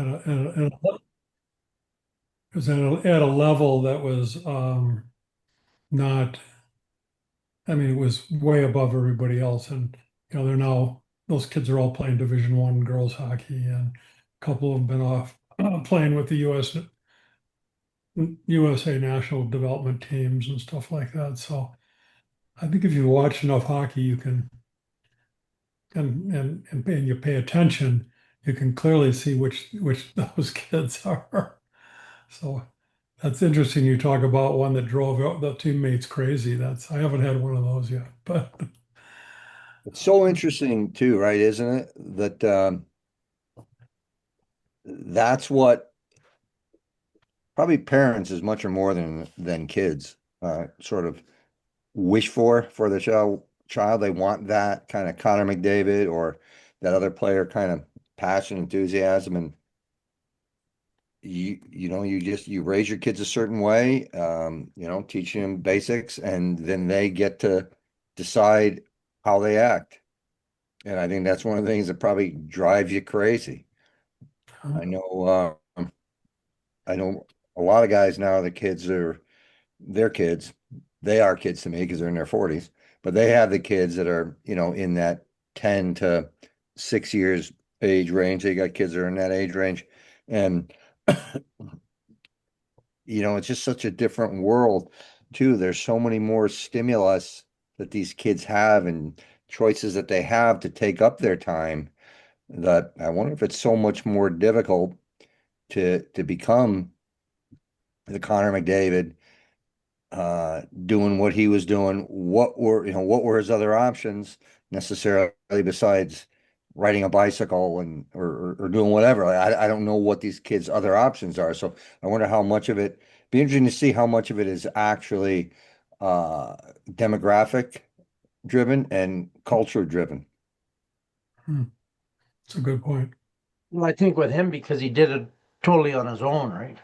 it was at a level that was not, I mean, it was way above everybody else. And, they're now, those kids are all playing Division I girls hockey, and a couple have been off playing with the USA national development teams and stuff like that. So I think if you watch enough hockey, you can, and you pay attention, you can clearly see which those kids are. So that's interesting. You talk about one that drove the teammates crazy. I haven't had one of those yet, but It's so interesting too, right? Isn't it? That that's what probably parents as much or more than kids sort of wish for the child. They want that kind of Connor McDavid or that other player kind of passion, enthusiasm, and you raise your kids a certain way, teaching them basics, and then they get to decide how they act. And I think that's one of the things that probably drives you crazy. I know, I know a lot of guys now, the kids are their kids. They are kids to me because they're in their 40s, but they have the kids that are, in that 10 to 6 years age range. They got kids that are in that age range. And it's just such a different world too. There's so many more stimulus that these kids have and choices that they have to take up their time that I wonder if it's so much more difficult to become the Connor McDavid, doing what he was doing. What were his other options necessarily besides riding a bicycle and or doing whatever? I don't know what these kids' other options are. So I wonder how much of it be interesting to see how much of it is actually uh demographic driven and culture driven. it's a good point. Well, I think with him because he did it totally on his own, right?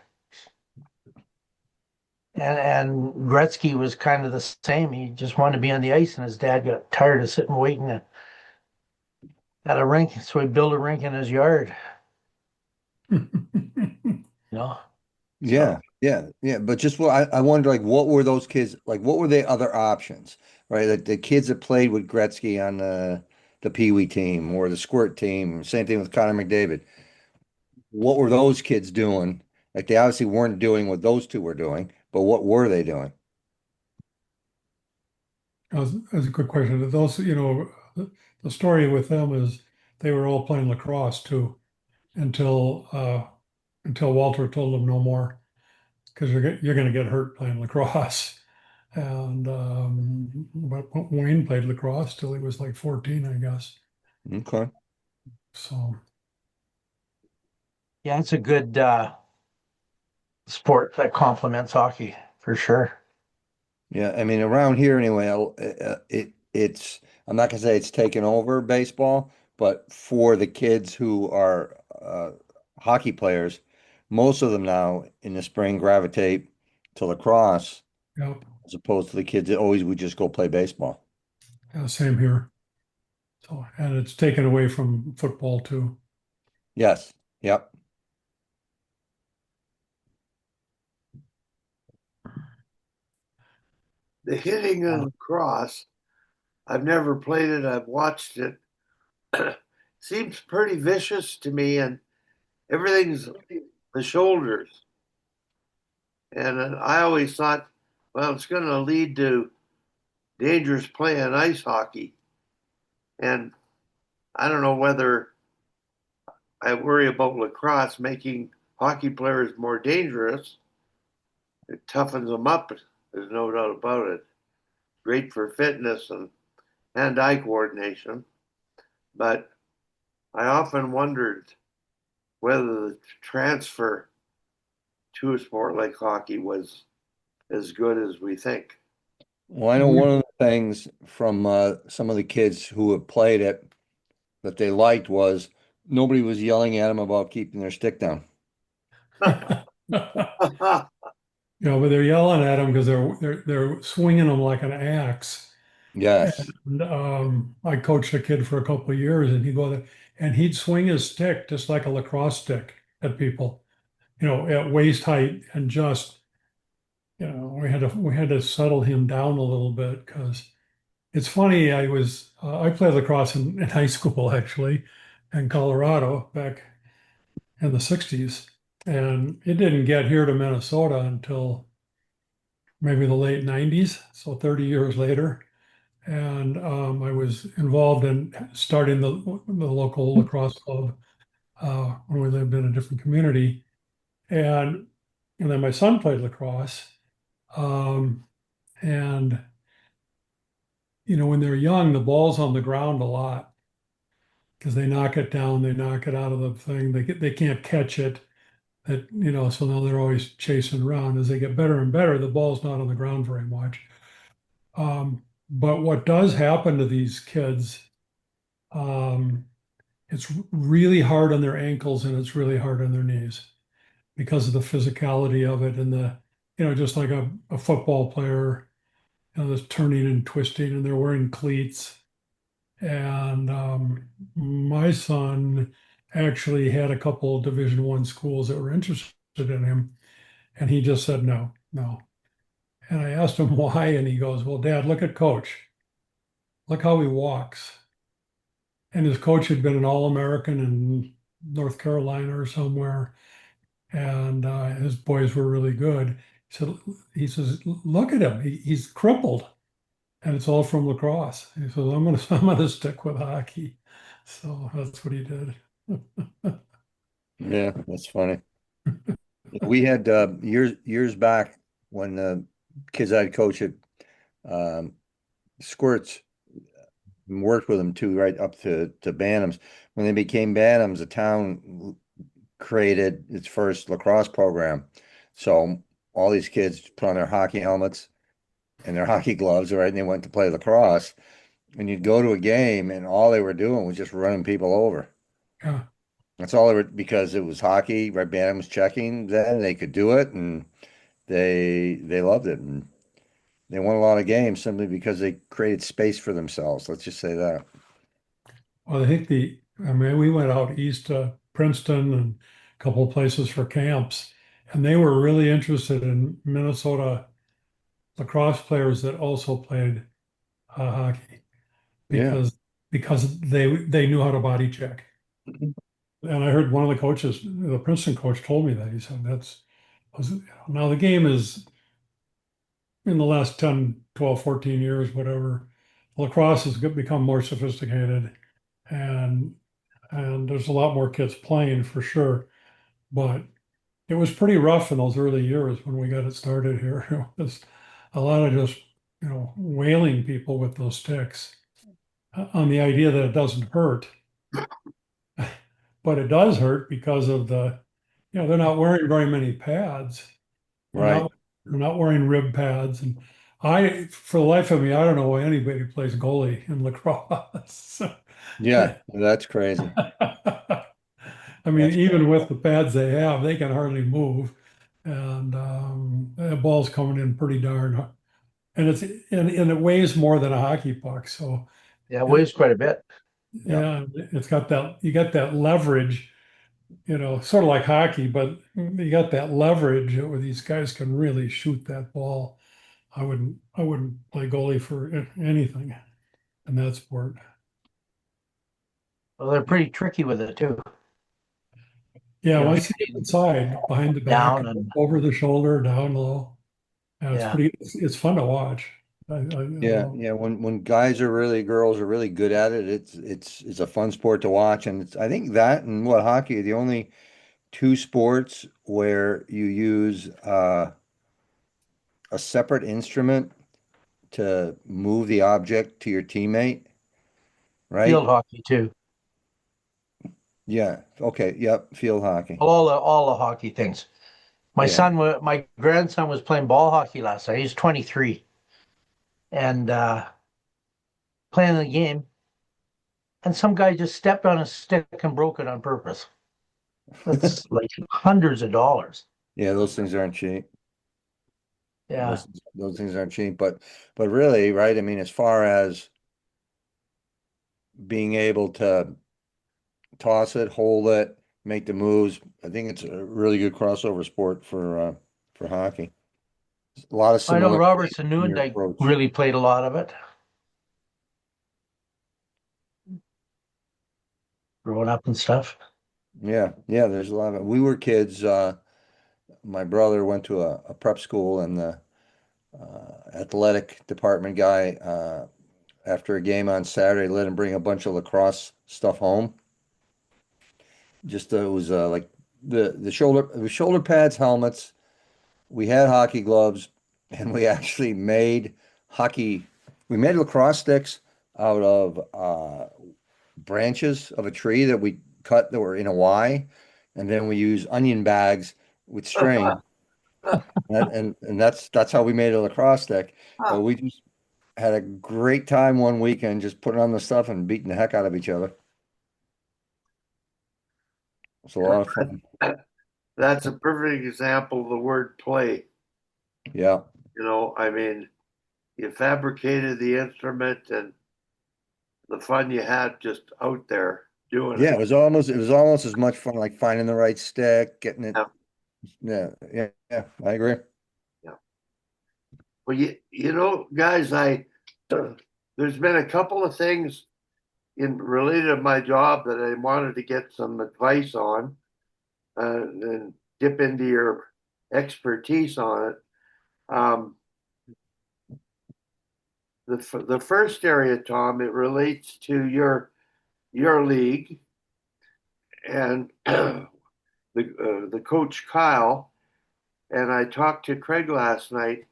And Gretzky was kind of the same. He just wanted to be on the ice, and his dad got tired of sitting waiting at a rink, so he built a rink in his yard. You know, so Yeah, yeah, yeah. But just what I wonder, like, what were those kids like? What were the other options, right? Like the kids that played with Gretzky on the Pee Wee team or the Squirt team. Same thing with Connor McDavid. What were those kids doing? Like they obviously weren't doing what those two were doing, but what were they doing? That's a good question. Those, the story with them is they were all playing lacrosse too until until Walter told them no more because you're going to get hurt playing lacrosse. And but Wayne played lacrosse till he was like 14, I guess. Okay. So yeah, it's a good sport that complements hockey for sure. Yeah, I mean, around here anyway, it's I'm not gonna say it's taken over baseball, but for the kids who are hockey players, most of them now in the spring gravitate to lacrosse yeah, as opposed to the kids that always would just go play baseball. yeah, same here. So and it's taken away from football too. Yes. Yep. The hitting and lacrosse, I've never played it. I've watched it. Seems pretty vicious to me, and everything's the shoulders. And I always thought, well, it's going to lead to dangerous play in ice hockey. And I don't know whether I worry about lacrosse making hockey players more dangerous. It toughens them up. There's no doubt about it. Great for fitness and hand-eye coordination. But I often wondered whether the transfer to a sport like hockey was as good as we think. Well, I know one of the things from some of the kids who have played it that they liked was nobody was yelling at them about keeping their stick down. But they're yelling at him because they're swinging them like an axe. Yes. And I coached a kid for a couple of years, and he'd swing his stick just like a lacrosse stick. at people, at waist height, and just, we had to settle him down a little bit because it's funny. I played lacrosse in high school actually, in Colorado back in the '60s, and it didn't get here to Minnesota until maybe the late '90s, so 30 years later. And I was involved in starting the local lacrosse club when we lived in a different community. And and then my son played lacrosse. Um, and when they're young, the ball's on the ground a lot because they knock it down, they knock it out of the thing. They can't catch it. So now they're always chasing around. As they get better and better, the ball's not on the ground very much. But what does happen to these kids, um, it's really hard on their ankles and it's really hard on their knees because of the physicality of it and just like a football player, that's turning and twisting and they're wearing cleats. And my son actually had a couple Division I schools that were interested in him, and he just said no, no. And I asked him why, and he goes, "Well, Dad, look at Coach. Look how he walks." And his coach had been an All-American in North Carolina or somewhere, and his boys were really good. He says, "Look at him. He's crippled, and it's all from lacrosse." He says, I'm gonna stick with hockey." So that's what he did. Yeah, that's funny. We had years back when the kids I'd coach at um, Squirts and worked with them too, right up to Bantams. When they became Bantams, the town created its first lacrosse program. So all these kids put on their hockey helmets and their hockey gloves, right? And they went to play lacrosse. And you'd go to a game, and all they were doing was just running people over. Yeah. That's all they were, because it was hockey, right? Bantam was checking then, they could do it, and they loved it. And they won a lot of games simply because they created space for themselves. Let's just say that. Well, I mean, we went out east to Princeton and a couple of places for camps, and they were really interested in Minnesota lacrosse players that also played hockey Yeah. because they knew how to body check. And I heard one of the coaches, the Princeton coach, told me that. He said now the game is in the last 10, 12, 14 years, whatever, lacrosse has become more sophisticated and there's a lot more kids playing for sure. But it was pretty rough in those early years when we got it started here. It was a lot of just, wailing people with those sticks on the idea that it doesn't hurt. But it does hurt because of they're not wearing very many pads. They're Right. not they're not wearing rib pads. And for the life of me, I don't know why anybody plays goalie in lacrosse. Yeah, that's crazy. I mean, That's even with the pads they have, they can hardly move, and the ball's coming in pretty darn, and it weighs more than a hockey puck. So Yeah, it it, weighs quite a bit. yeah. yeah, you got that leverage, sort of like hockey, but you got that leverage where these guys can really shoot that ball. I wouldn't play goalie for anything in that sport. Well, they're pretty tricky with it too. Yeah, You know, once you get inside, behind the back, down and over the shoulder, down low, yeah. it's fun to watch. Yeah, yeah. When guys are really, girls are really good at it, it's a fun sport to watch. And I think that and what hockey are the only two sports where you use a separate instrument to move the object to your teammate, Field right? hockey too. Yeah. Okay. Yep. Field hockey. All the hockey things. Yeah. My grandson was playing ball hockey last night. He's 23 and playing the game, and some guy just stepped on a stick and broke it on purpose. That's like hundreds of dollars. Yeah. Those things aren't cheap. Yeah. Those things aren't cheap. But really, right? I mean, as far as being able to toss it, hold it, make the moves. I think it's a really good crossover sport for hockey. A lot of I know similarities Roberts and in your Newendike approach. really played a lot of it growing up and stuff. Yeah, yeah, there's a lot of it. We were kids. My brother went to a prep school, and the athletic department guy, after a game on Saturday, let him bring a bunch of lacrosse stuff home. Just it was like the shoulder it was shoulder pads, helmets. We had hockey gloves, and we actually made hockey. We made lacrosse sticks out of branches of a tree that we cut that were in a Y, and then we use onion bags with string. And that's how we made a lacrosse stick. But we just had a great time one weekend just putting on the stuff and beating the heck out of each other. It's a lot of fun. That's a perfect example of the word play. Yeah. I mean, you fabricated the instrument and the fun you had just out there doing Yeah, it. it was almost as much fun like finding the right stick, getting it. Yeah, Yeah, yeah, yeah, I agree. yeah. Well, guys, there's been a couple of things in related to my job that I wanted to get some advice on, and dip into your expertise on it. Um, the first area, Tom, it relates to your league and the coach Kyle. And I talked to Craig last night,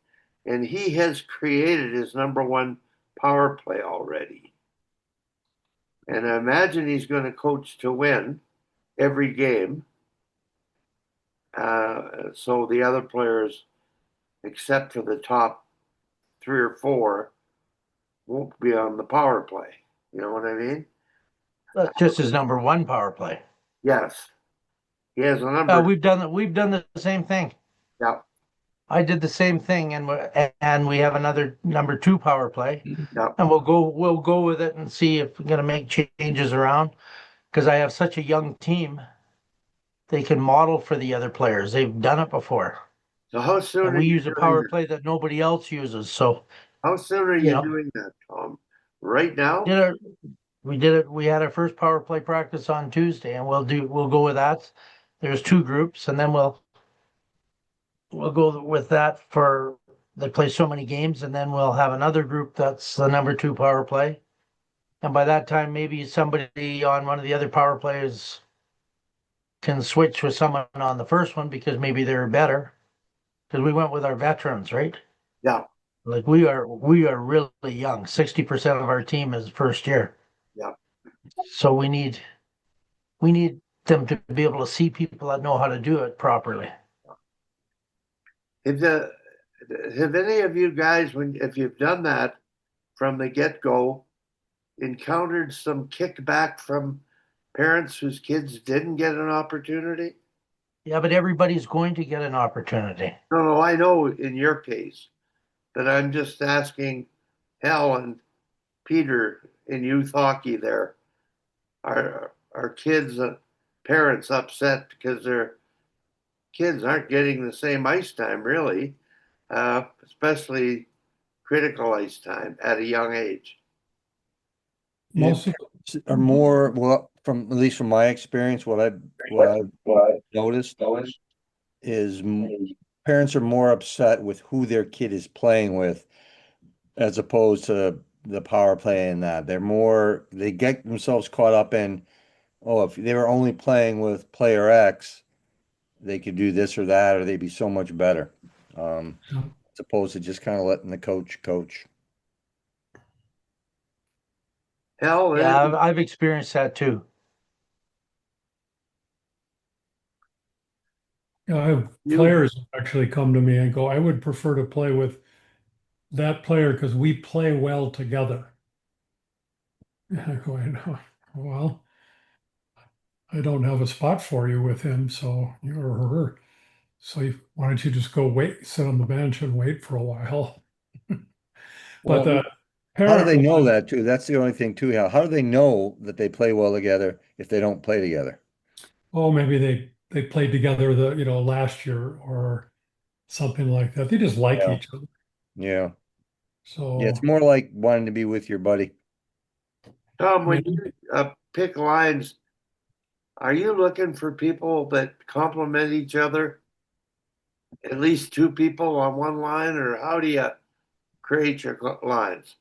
and he has created his number one power play already. And I imagine he's going to coach to win every game. So the other players, except for the top three or four, won't be on the power play. You know what I mean? That's just his number one power play. Yes. He has a number. We've done the same thing. Yeah. I did the same thing, and we have another number two power play, Yeah. and we'll go with it and see if we're gonna make changes around because I have such a young team. They can model for the other players. They've done it before, So how soon and are we you use a doing power that? play that nobody else uses. So How soon are you you know, doing that, Tom? Right now? did it. We did it. We had our first power play practice on Tuesday, and we'll go with that. There's two groups, and then we'll go with that for they play so many games, and then we'll have another group that's the number two power play. And by that time, maybe somebody on one of the other power plays can switch with someone on the first one because maybe they're better. Because we went with our veterans, right? Yeah. Like we are really young. 60% of our team is first year. Yeah. So we need them to be able to see people that know how to do it properly. Have the have any of you guys, if you've done that from the get go, encountered some kickback from parents whose kids didn't get an opportunity? Yeah, but everybody's going to get an opportunity. No, no, I know in your case, but I'm just asking Hal and Peter in youth hockey there. Are kids, parents upset because their kids aren't getting the same ice time, really, especially critical ice time at a young age? Yeah, Most of, parents are more, well, from at least from my experience, what I've noticed is parents are more upset with who their kid is playing with as opposed to the power play and that. They get themselves caught up in, oh, if they were only playing with player X, they could do this or that, or they'd be so much better. As opposed to just kind of letting the coach coach. Hell, Yeah, I've experienced that too. I have you players actually come to me and go, I would prefer to play with that player because we play well together. And I go, I know. Well, I don't have a spot for you with him, so you're her. So why don't you just go wait, sit on the bench and wait for a while? But Well, the how do they parent know one, that too? That's the only thing too. How do they know that they play well together if they don't play together? oh, maybe they played together last year or something like that. They just like Yeah. each other. Yeah. Yeah, it's So, more like wanting to be with your buddy. Tom, I when mean, you pick lines, are you looking for people that complement each other? At least two people on one line, or how do you create your lines?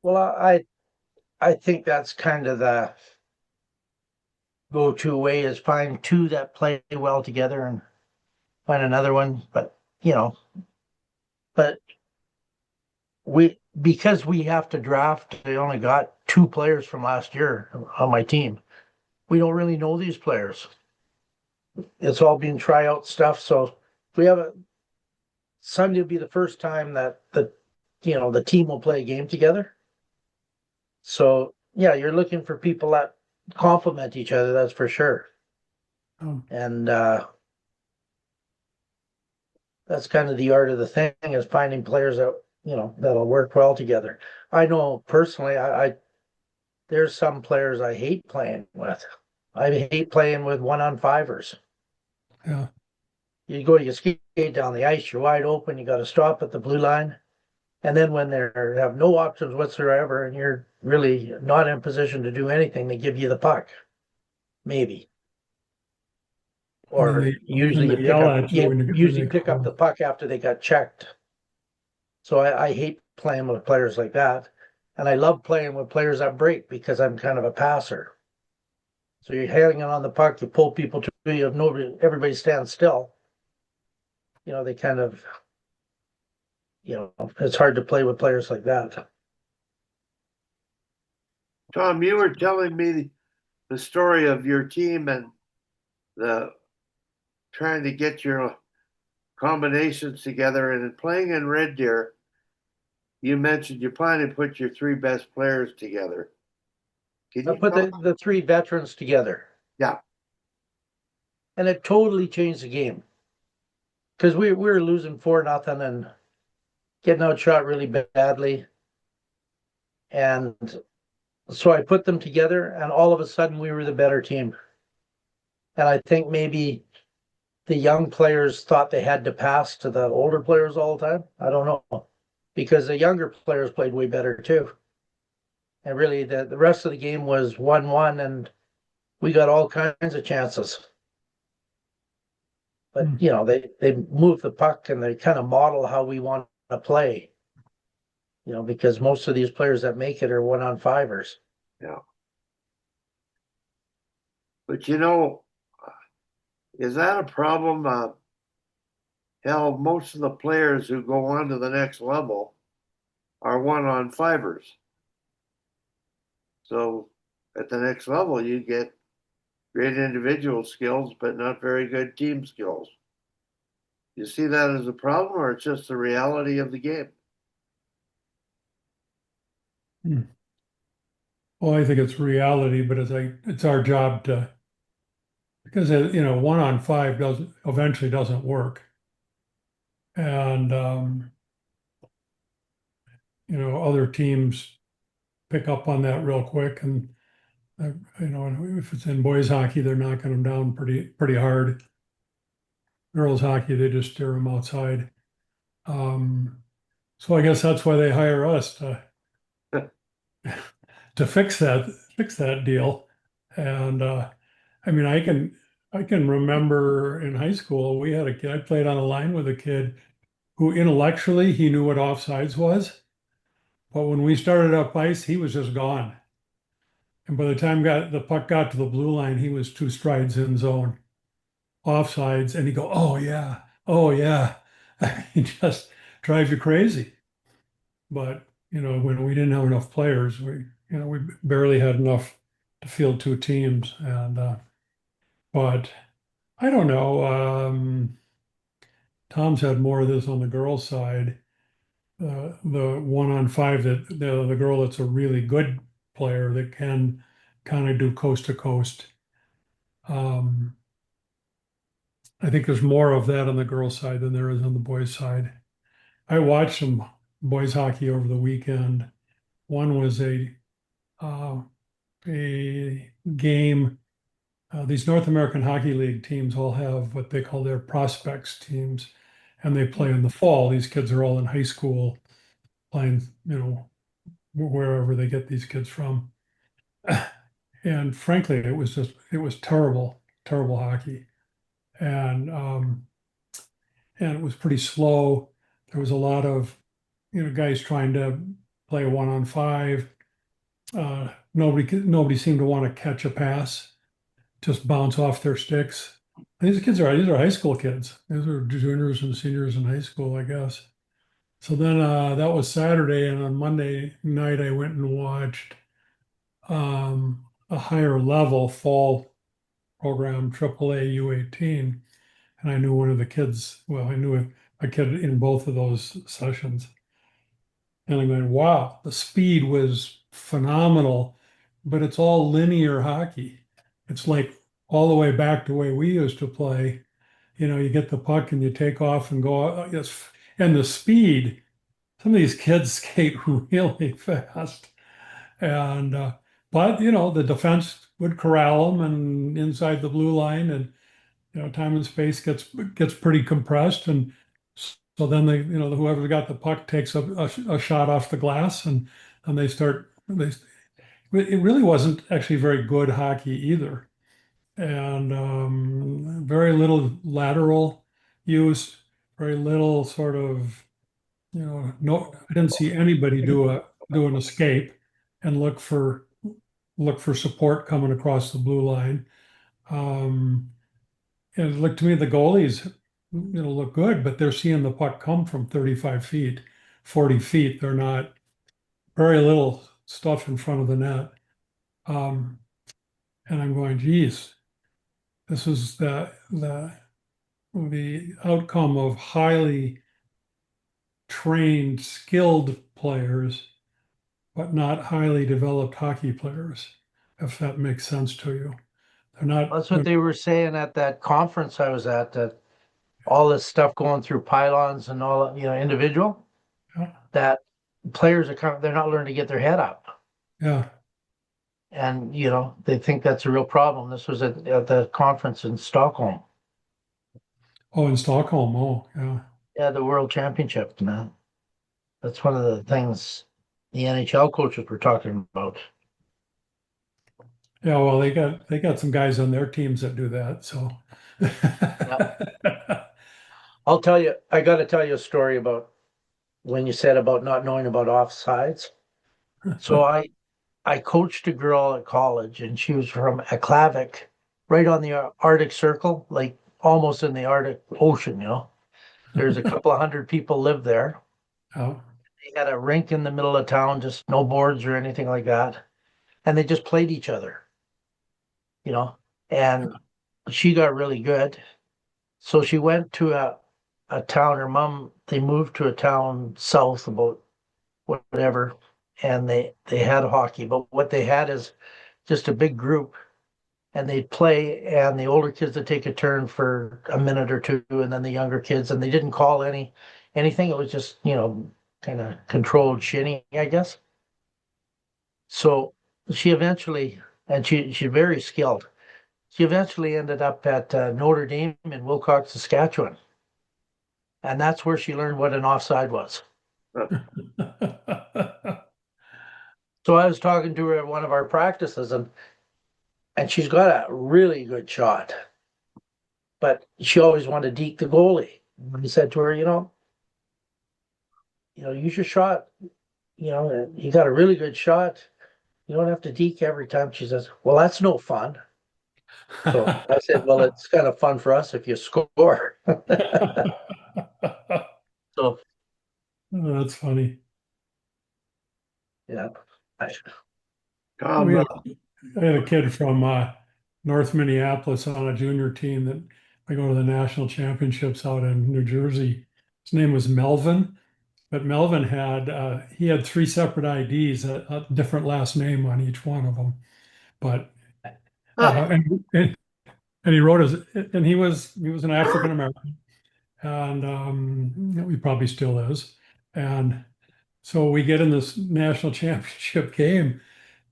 Well, I think that's kind of the go-to way is find two that play well together and find another one. But but because we have to draft, I only got two players from last year on my team. We don't really know these players. It's all been tryout stuff. So we have a Sunday will be the first time that the team will play a game together. So yeah, you're looking for people that complement each other, that's for sure. um, And that's kind of the art of the thing is finding players that that'll work well together. I know personally, I there's some players I hate playing with. I hate playing with one-on-fivers. yeah. You skate down the ice, you're wide open, you got to stop at the blue line. And then when they have no options whatsoever and you're really not in position to do anything, they give you the puck, maybe. And then Or then usually they yell at you when usually they pick up call. the puck after they got checked. So I hate playing with players like that. And I love playing with players that break because I'm kind of a passer. So you're hanging on the puck, you pull people to you, if everybody stands still. They kind of, it's hard to play with players like that. Tom, you were telling me the story of your team and the trying to get your combinations together. And in playing in Red Deer, you mentioned you plan to put your three best players together. Can I you put tell? the three veterans together, Yeah, and it totally changed the game because we were losing 4-0 and getting outshot really badly. And so I put them together, and all of a sudden we were the better team. And I think maybe the young players thought they had to pass to the older players all the time. I don't know. Because the younger players played way better too. And really the rest of the game was 1-1 and we got all kinds of chances. But Hmm. they move the puck and they kind of model how we want to play. Because most of these players that make it are one-on-fivers. yeah. But is that a problem? Hell, most of the players who go on to the next level are one-on-fivers. So at the next level, you get great individual skills, but not very good team skills. You see that as a problem, or it's just the reality of the game? Hmm. Well, I think it's reality, but it's our job to, because 1-on-5 doesn't eventually doesn't work. And other teams pick up on that real quick. And if it's in boys hockey, they're knocking them down pretty hard. Girls hockey, they just steer them outside. Um, so I guess that's why they hire us to fix that deal. And I mean, I can remember in high school we had a kid. I played on a line with a kid who intellectually he knew what offsides was, but when we started up ice, he was just gone. And by the time the puck got to the blue line, he was 2 strides in zone, offsides, and he go, oh yeah." He just drives you crazy. But when we didn't have enough players, we barely had enough to field two teams, and but I don't know. Tom's had more of this on the girls' side. The 1-on-5 that the girl that's a really good player that can kind of do coast to coast. Um, I think there's more of that on the girls' side than there is on the boys' side. I watched some boys hockey over the weekend. One was uh, a game these North American Hockey League teams all have what they call their prospects teams, and they play in the fall. These kids are all in high school playing, wherever they get these kids from. And frankly, it was terrible, terrible hockey. And and it was pretty slow. There was a lot of, guys trying to play 1-on-5. Nobody seemed to want to catch a pass, just bounce off their sticks. These are high school kids. These are juniors and seniors in high school, I guess. So then that was Saturday, and on Monday night I went and watched a higher level fall program, AAA U18, and I knew one of the kids. Well, I knew a kid in both of those sessions, and I'm going, wow, the speed was phenomenal, but it's all linear hockey. It's like all the way back to the way we used to play. You get the puck and you take off and go. Yes, and the speed. Some of these kids skate really fast, and but the defense would corral them and inside the blue line, and time and space gets pretty compressed, and so then whoever got the puck takes a shot off the glass, and they it really wasn't actually very good hockey either, and very little lateral use, very little sort of no, I didn't see anybody do an escape and look for support coming across the blue line. Um, and it looked to me the goalies, look good, but they're seeing the puck come from 35 feet, 40 feet. They're not very little stuff in front of the net. Um, and I'm going, geez, this is the outcome of highly trained, skilled players, but not highly developed hockey players, if that makes sense to you. They're not. That's what they were saying at that conference I was at, that all this stuff going through pylons and all, individual, Yeah, that players they're not learning to get their head up. yeah. And, they think that's a real problem. This was at the conference in Stockholm. Oh, in Stockholm. Oh, yeah. Yeah, the World Championship, man. That's one of the things the NHL coaches were talking about. Yeah, well, they got some guys on their teams that do that. So, I got to tell you a story about when you said about not knowing about offsides. So I coached a girl at college, and she was from Aklavik, right on the Arctic Circle, like almost in the Arctic Ocean, There's a couple of hundred people live there. oh, They had a rink in the middle of town, just no boards or anything like that. And they just played each other, you know. And she got really good. So she went to a town, her mom, they moved to a town south about whatever, and they had hockey. But what they had is just a big group, and they'd play, and the older kids would take a turn for a minute or two, and then the younger kids, and they didn't call anything. It was just, kind of controlled shinny, I guess. So she eventually, and she's very skilled. She eventually ended up at Notre Dame in Wilcox, Saskatchewan, and that's where she learned what an offside was. So I was talking to her at one of our practices, and she's got a really good shot, but she always wanted to deke the goalie. And he said to her, use your shot. You got a really good shot. You don't have to deke every time. She says, well, that's no fun. So I said, well, it's kind of fun for us if you score. So Oh, that's funny. yeah, I, We had, I had a kid from North Minneapolis on a junior team that I go to the national championships out in New Jersey. His name was Melvin, but Melvin he had three separate IDs, a different last name on each one of them. But and he wrote and he was an African American, and he probably still is. And so we get in this national championship game,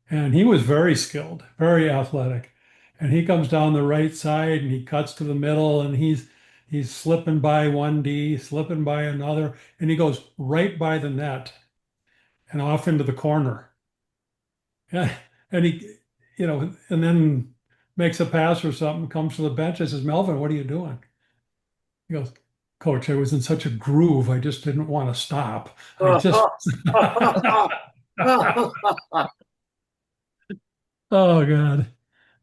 and he was very skilled, very athletic. and he comes down the right side and he cuts to the middle and he's slipping by one D, slipping by another, and he goes right by the net and off into the corner. Yeah, and and then makes a pass or something, comes to the bench and says, Melvin, what are you doing? He goes, Coach, I was in such a groove, I just didn't want to stop. I just, oh God.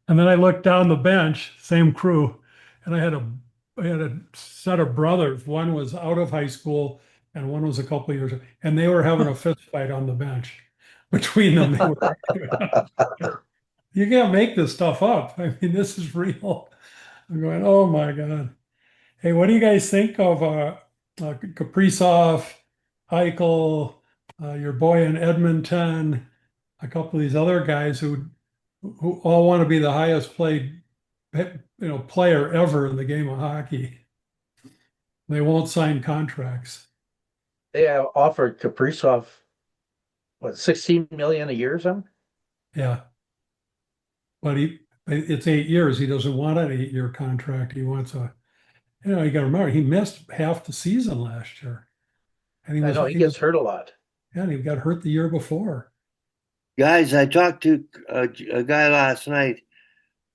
And then I looked down the bench, same crew, and I had a set of brothers. One was out of high school and one was a couple of years, and they were having a fist fight on the bench. Between them, they were, you can't make this stuff up. I mean, this is real. I'm going, oh my God. Hey, what do you guys think of Kaprizov, Eichel, your boy in Edmonton, a couple of these other guys who all want to be the highest paid player ever in the game of hockey? They won't sign contracts. They have offered Kaprizov what 16 million a year or something. Yeah, but it's 8 years. He doesn't want an 8-year contract. He wants you got to remember he missed half the season last year, and I know he gets hurt a lot. yeah, and he got hurt the year before. Guys, I talked to a guy last night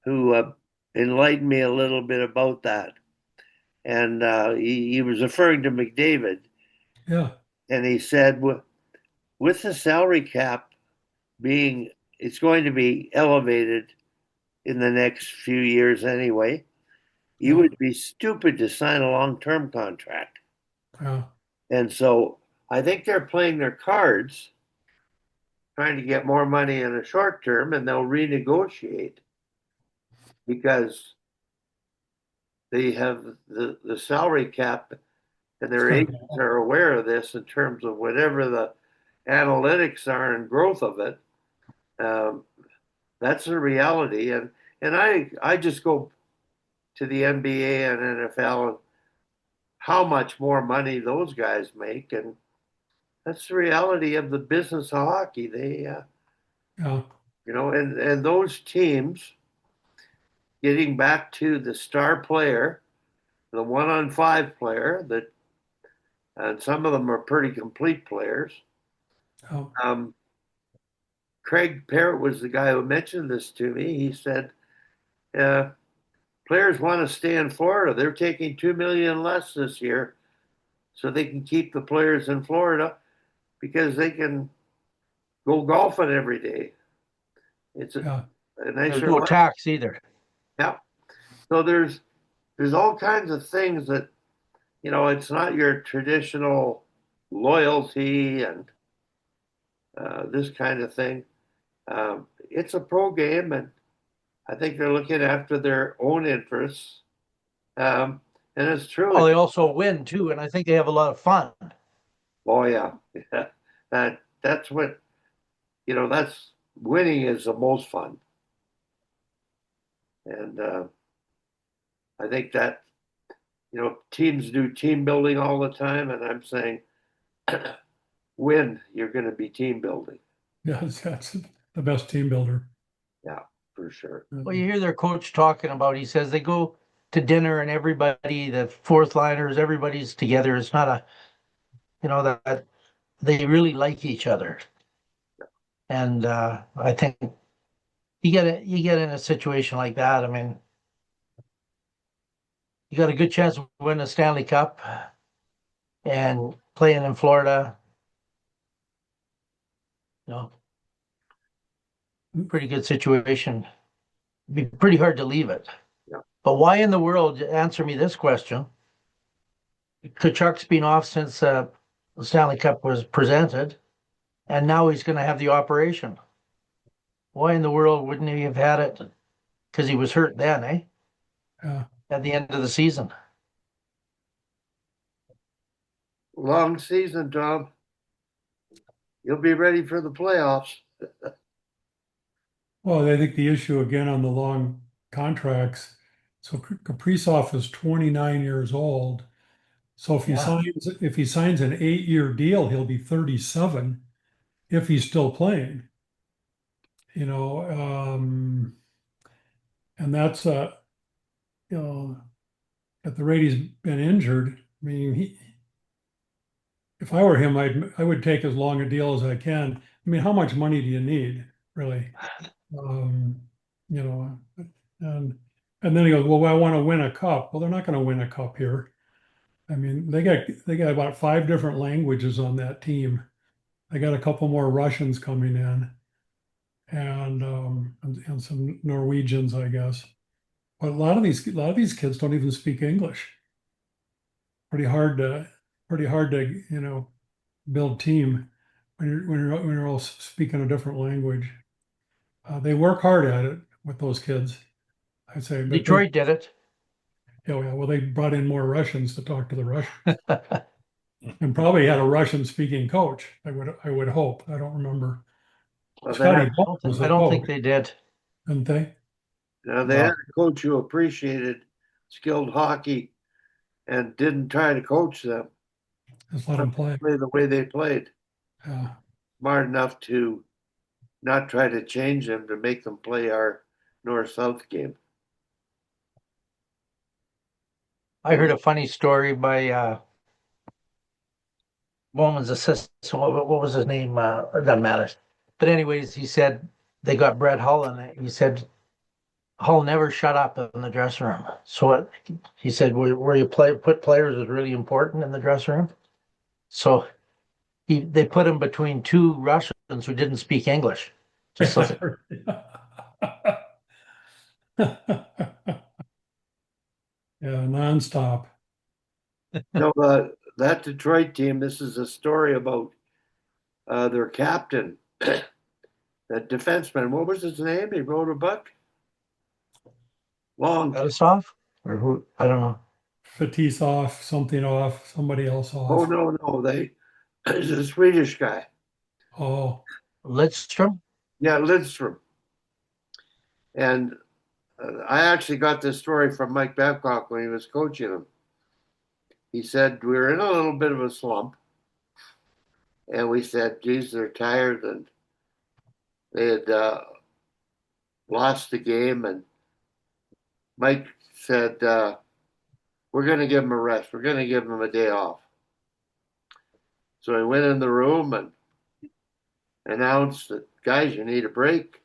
who enlightened me a little bit about that. And he was referring to McDavid. Yeah, And he said, with the salary cap it's going to be elevated in the next few years anyway, you Yeah. would be stupid to sign a long-term contract. yeah, And so I think they're playing their cards, trying to get more money in the short term, and they'll renegotiate because they have the salary cap, and their Sure. agents are aware of this in terms of whatever the analytics are and growth of it. Um, that's the reality, and I just go to the NBA and NFL and how much more money those guys make, and that's the reality of the business of hockey. Yeah, And those teams, getting back to the star player, the 1-on-5 player, that and some of them are pretty complete players. yeah, Craig Parrott was the guy who mentioned this to me. He said, uh, players want to stay in Florida. They're taking $2 million less this year so they can keep the players in Florida because they can go golfing every day. It's yeah, a There's nicer no life. tax either. Yeah. So there's all kinds of things that, it's not your traditional loyalty and this kind of thing. It's a pro game, and I think they're looking after their own interests. And it's true. Well, they also win too, and I think they have a lot of fun. Oh yeah, yeah. That's what that's winning is the most fun, and I think that teams do team building all the time, and I'm saying win, you're going to be team building. yeah. That's the best team builder. Yeah, for sure. Well, you hear their coach talking about. He says they go to dinner and everybody, the fourth liners, everybody's together. It's not that they really like each other, and I think you get in a situation like that. I mean, you got a good chance to win a Stanley Cup and playing in Florida. Pretty good situation. It'd be pretty hard to leave it. Yeah. But why in the world, answer me this question? Kachuk's been off since the Stanley Cup was presented, and now he's going to have the operation. Why in the world wouldn't he have had it? Because he was hurt then, eh? Yeah, At the end of the season. Long season, Tom. You'll be ready for the playoffs. well, I think the issue again on the long contracts. So Kaprizov is 29 years old. So Yeah. if he signs an 8-year deal, he'll be 37 if he's still playing. You know, And that's, you know, at the rate he's been injured, I mean, if I were him, I would take as long a deal as I can. I mean, how much money do you need, really? Um, you know, and and then he goes, well, I want to win a cup. Well, they're not going to win a cup here. I mean, they got about 5 different languages on that team. They got a couple more Russians coming in, and some Norwegians, I guess. But a lot of these kids don't even speak English. Pretty hard to build team when you're all speaking a different language. They work hard at it with those kids, I'd say. But they, Detroit did it. yeah, well, they brought in more Russians to talk to the Russians, and probably had a Russian-speaking coach. I would hope. I don't remember. Well, Scotty Bolt was I the don't think coach, they did. didn't they? they had a coach who appreciated skilled hockey and didn't try to coach them. Just let them play. Play the way they played. Yeah. Smart enough to not try to change them to make them play our north-south game. I heard a funny story by Bowman's assistant. What was his name? It doesn't matter. But anyways, he said they got Brett Hull, and he said Hull never shut up in the dressing room. He said where you put players is really important in the dressing room. So they put him between two Russians who didn't speak English. Just so Yeah, nonstop. No, that Detroit team, this is a story about their captain, that defenseman. What was his name? He wrote a book. Long. Radisov or who? I don't know. Fatisse off, something off, somebody else Oh, off. no. He's a Swedish guy. Oh, Lidstrom. Yeah, Lidstrom. And I actually got this story from Mike Babcock when he was coaching him. He said, we were in a little bit of a slump. And we said, geez, they're tired. And they had lost the game. And Mike said, we're going to give them a rest. We're going to give them a day off. So he went in the room and announced that, guys, you need a break.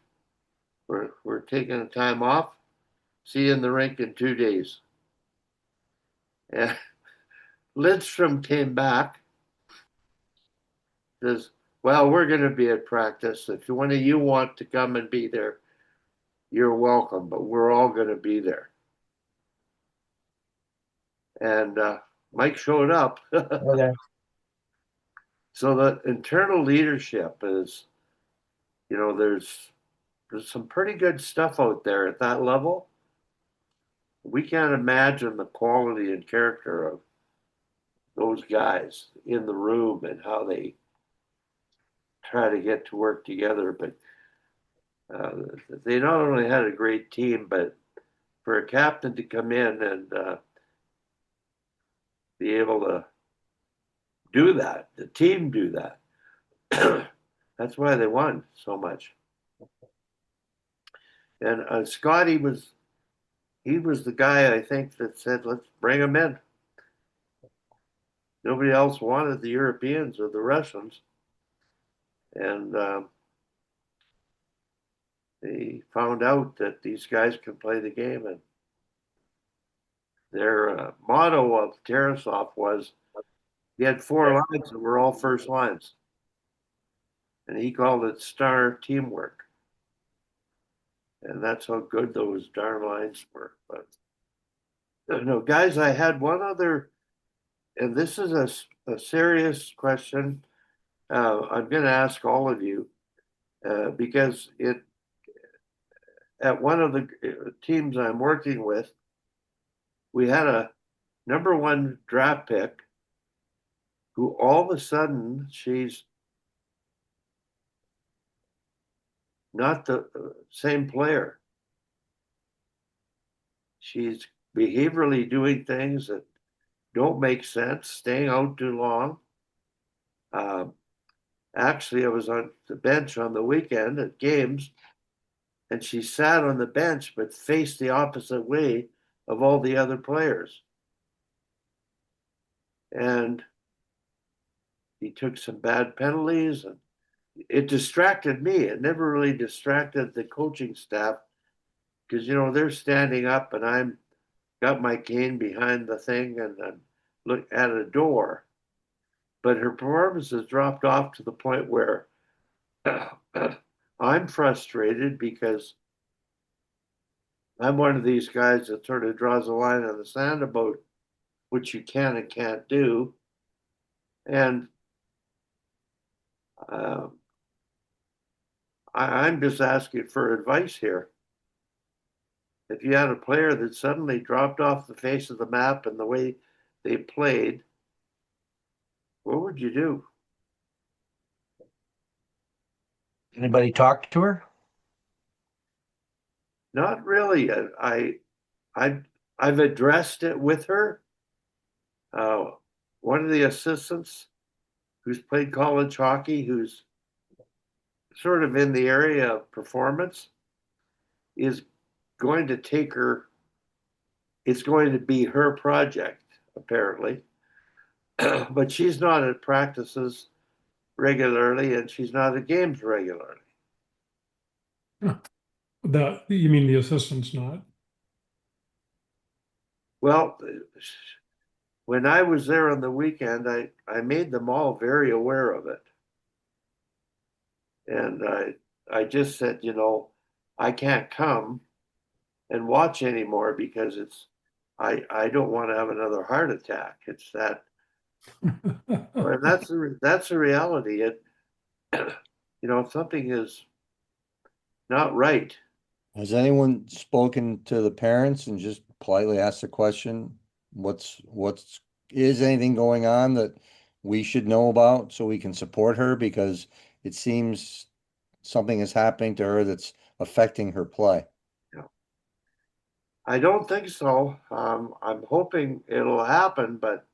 We're taking a time off. See you in the rink in 2 days. And Lidstrom came back. Says, well, we're going to be at practice. If one of you want to come and be there, you're welcome, but we're all going to be there. And Mike showed up. Okay. So the internal leadership is, there's some pretty good stuff out there at that level. We can't imagine the quality and character of those guys in the room and how they try to get to work together. But they not only had a great team, but for a captain to come in and be able to do that, the team do that, that's why they won so much. And Scotty was the guy, I think, that said, let's bring him in. Nobody else wanted the Europeans or the Russians. And they found out that these guys can play the game. And their motto of Tarasov was he had 4 lines that were all first lines. And he called it star teamwork. And that's how good those darn lines were. But no, guys, I had one other, and this is a serious question. I'm going to ask all of you because at one of the teams I'm working with, we had a number 1 draft pick who all of a sudden she's not the same player. She's behaviorally doing things that don't make sense, staying out too long. Actually, I was on the bench on the weekend at games, and she sat on the bench but faced the opposite way of all the other players. And he took some bad penalties, and it distracted me. It never really distracted the coaching staff because they're standing up and I'm got my cane behind the thing and I'm look at a door. But her performances dropped off to the point where I'm frustrated because I'm one of these guys that sort of draws a line in the sand about what you can and can't do. And um, I'm just asking for advice here. If you had a player that suddenly dropped off the face of the map and the way they played, what would you do? Anybody talk to her? Not really. I I've addressed it with her. Uh, One of the assistants who's played college hockey, who's sort of in the area of performance, is going to take her. It's going to be her project, apparently. But she's not at practices regularly and she's not at games regularly. You mean the assistant's not? Well, when I was there on the weekend, I made them all very aware of it. And I just said, I can't come and watch anymore because I don't want to have another heart attack. It's that, and that's the reality. If something is not right, Has anyone spoken to the parents and just politely asked the question, is anything going on that we should know about so we can support her? Because it seems something is happening to her that's affecting her play. I don't think so. I'm hoping it'll happen, but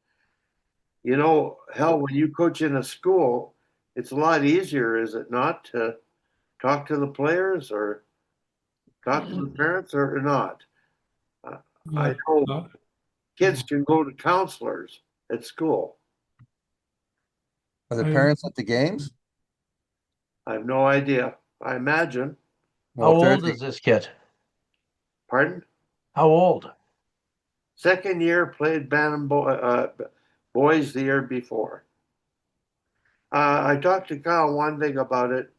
hell, when you coach in a school, it's a lot easier, is it not, to talk to the players or talk to the parents or not? I know Uh, kids can go to counselors at school. Are the I- parents at the games? I have no idea. I imagine. How Well, if they're at old is this kid? Pardon? How old? Second year, played boys the year before. I talked to Kyle one thing about it.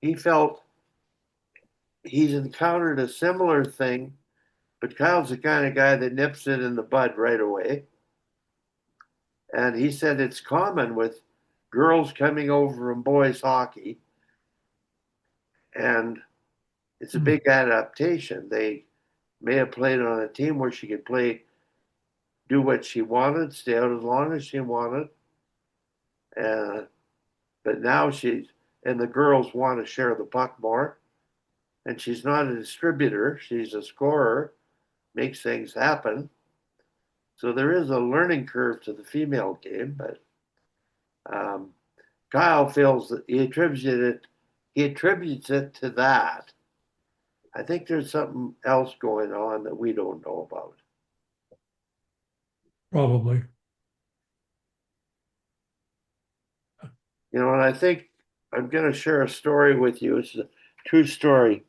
He felt he's encountered a similar thing, but Kyle's the kind of guy that nips it in the bud right away. And he said it's common with girls coming over from boys hockey, and it's a big adaptation. They may have played on a team where she could do what she wanted, stay out as long as she wanted. But now and the girls want to share the puck more. And she's not a distributor, she's a scorer, makes things happen. So there is a learning curve to the female game, but um, Kyle feels that he attributes it to that. I think there's something else going on that we don't know about. Probably. And I think I'm going to share a story with you. It's a true story.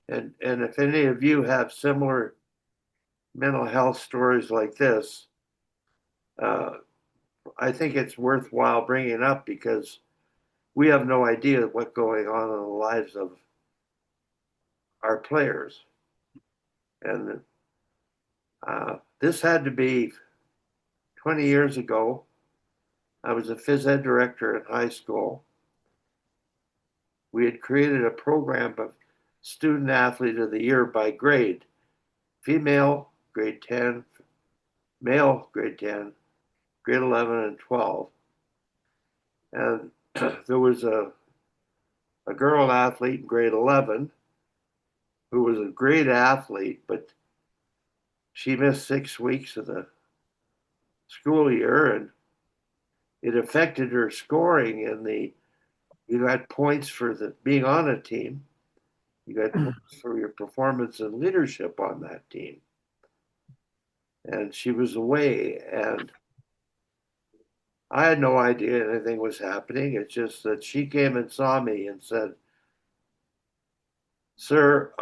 And if any of you have similar mental health stories like this, uh, I think it's worthwhile bringing it up because we have no idea what's going on in the lives of our players. And this had to be 20 years ago. I was a phys ed director in high school. We had created a program of student athlete of the year by grade: female, grade 10, male, grade 10, grade 11, and 12. And there was a girl athlete in grade 11 who was a great athlete, but she missed 6 weeks of the school year, and it affected her scoring. You had points for being on a team, You got points for your performance and leadership on that team. And she was away, and I had no idea anything was happening. It's just that she came and saw me and said, "Sir,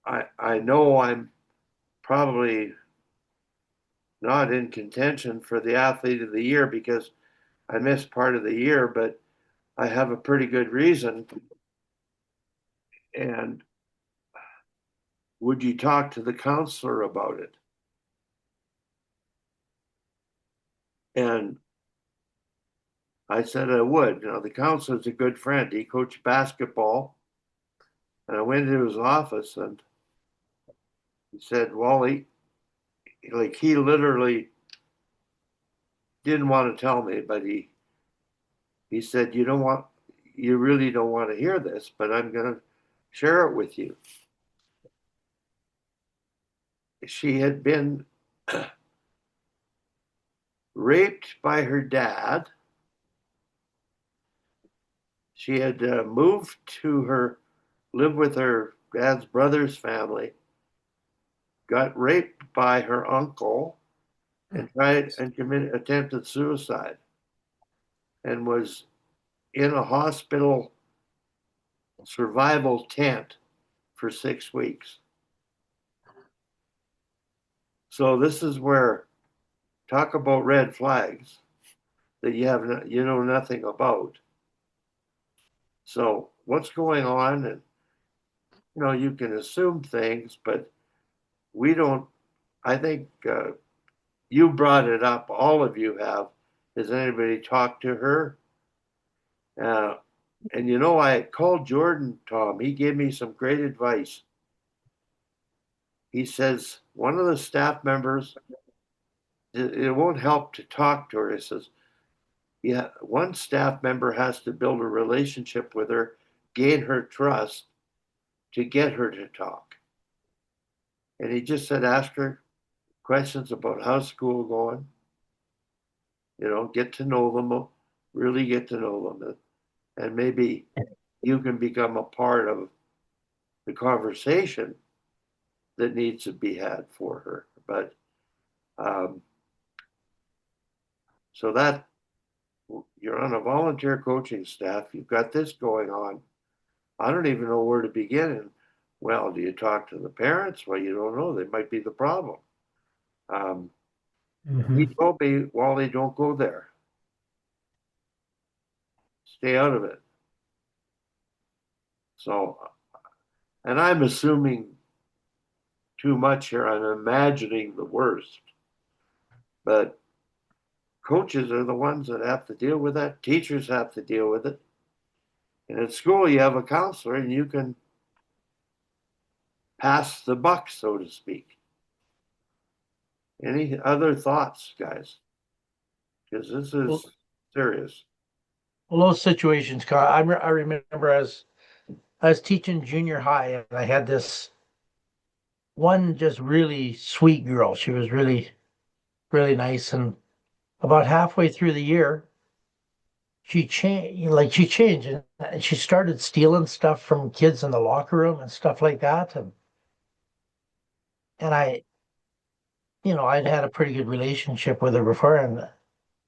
I know I'm probably not in contention for the athlete of the year because I missed part of the year, but I have a pretty good reason. And would you talk to the counselor about it?" And I said I would. The counselor's a good friend. He coached basketball. And I went into his office and he said, "Wally," like he literally didn't want to tell me, but he said, you really don't want to hear this, but I'm going to share it with you." She had been raped by her dad. She had moved to live with her dad's brother's family, got raped by her uncle, and attempted suicide, and was in a hospital survival tent for 6 weeks. So this is where, talk about red flags that you know nothing about. So what's going on? And you can assume things, but we don't. I think you brought it up. All of you have. Has anybody talked to her? And I called Jordan, Tom. He gave me some great advice. He says one of the staff members, it won't help to talk to her. He says, yeah, one staff member has to build a relationship with her, gain her trust to get her to talk. And he just said, ask her questions about how's school going, get to know them, really get to know them. And maybe you can become a part of the conversation that needs to be had for her. But so that you're on a volunteer coaching staff, you've got this going on. I don't even know where to begin. And well, do you talk to the parents? Well, you don't know. They might be the problem. He told me, Wally, don't go there. Stay out of it. So, and I'm assuming too much here. I'm imagining the worst. But coaches are the ones that have to deal with that. Teachers have to deal with it. And at school, you have a counselor and you can pass the buck, so to speak. Any other thoughts, guys? Because this is serious. Well, those situations, I remember as I was teaching junior high, and I had this one just really sweet girl. She was really, really nice. And about halfway through the year, she changed and she started stealing stuff from kids in the locker room and stuff like that. And I'd had a pretty good relationship with her before. And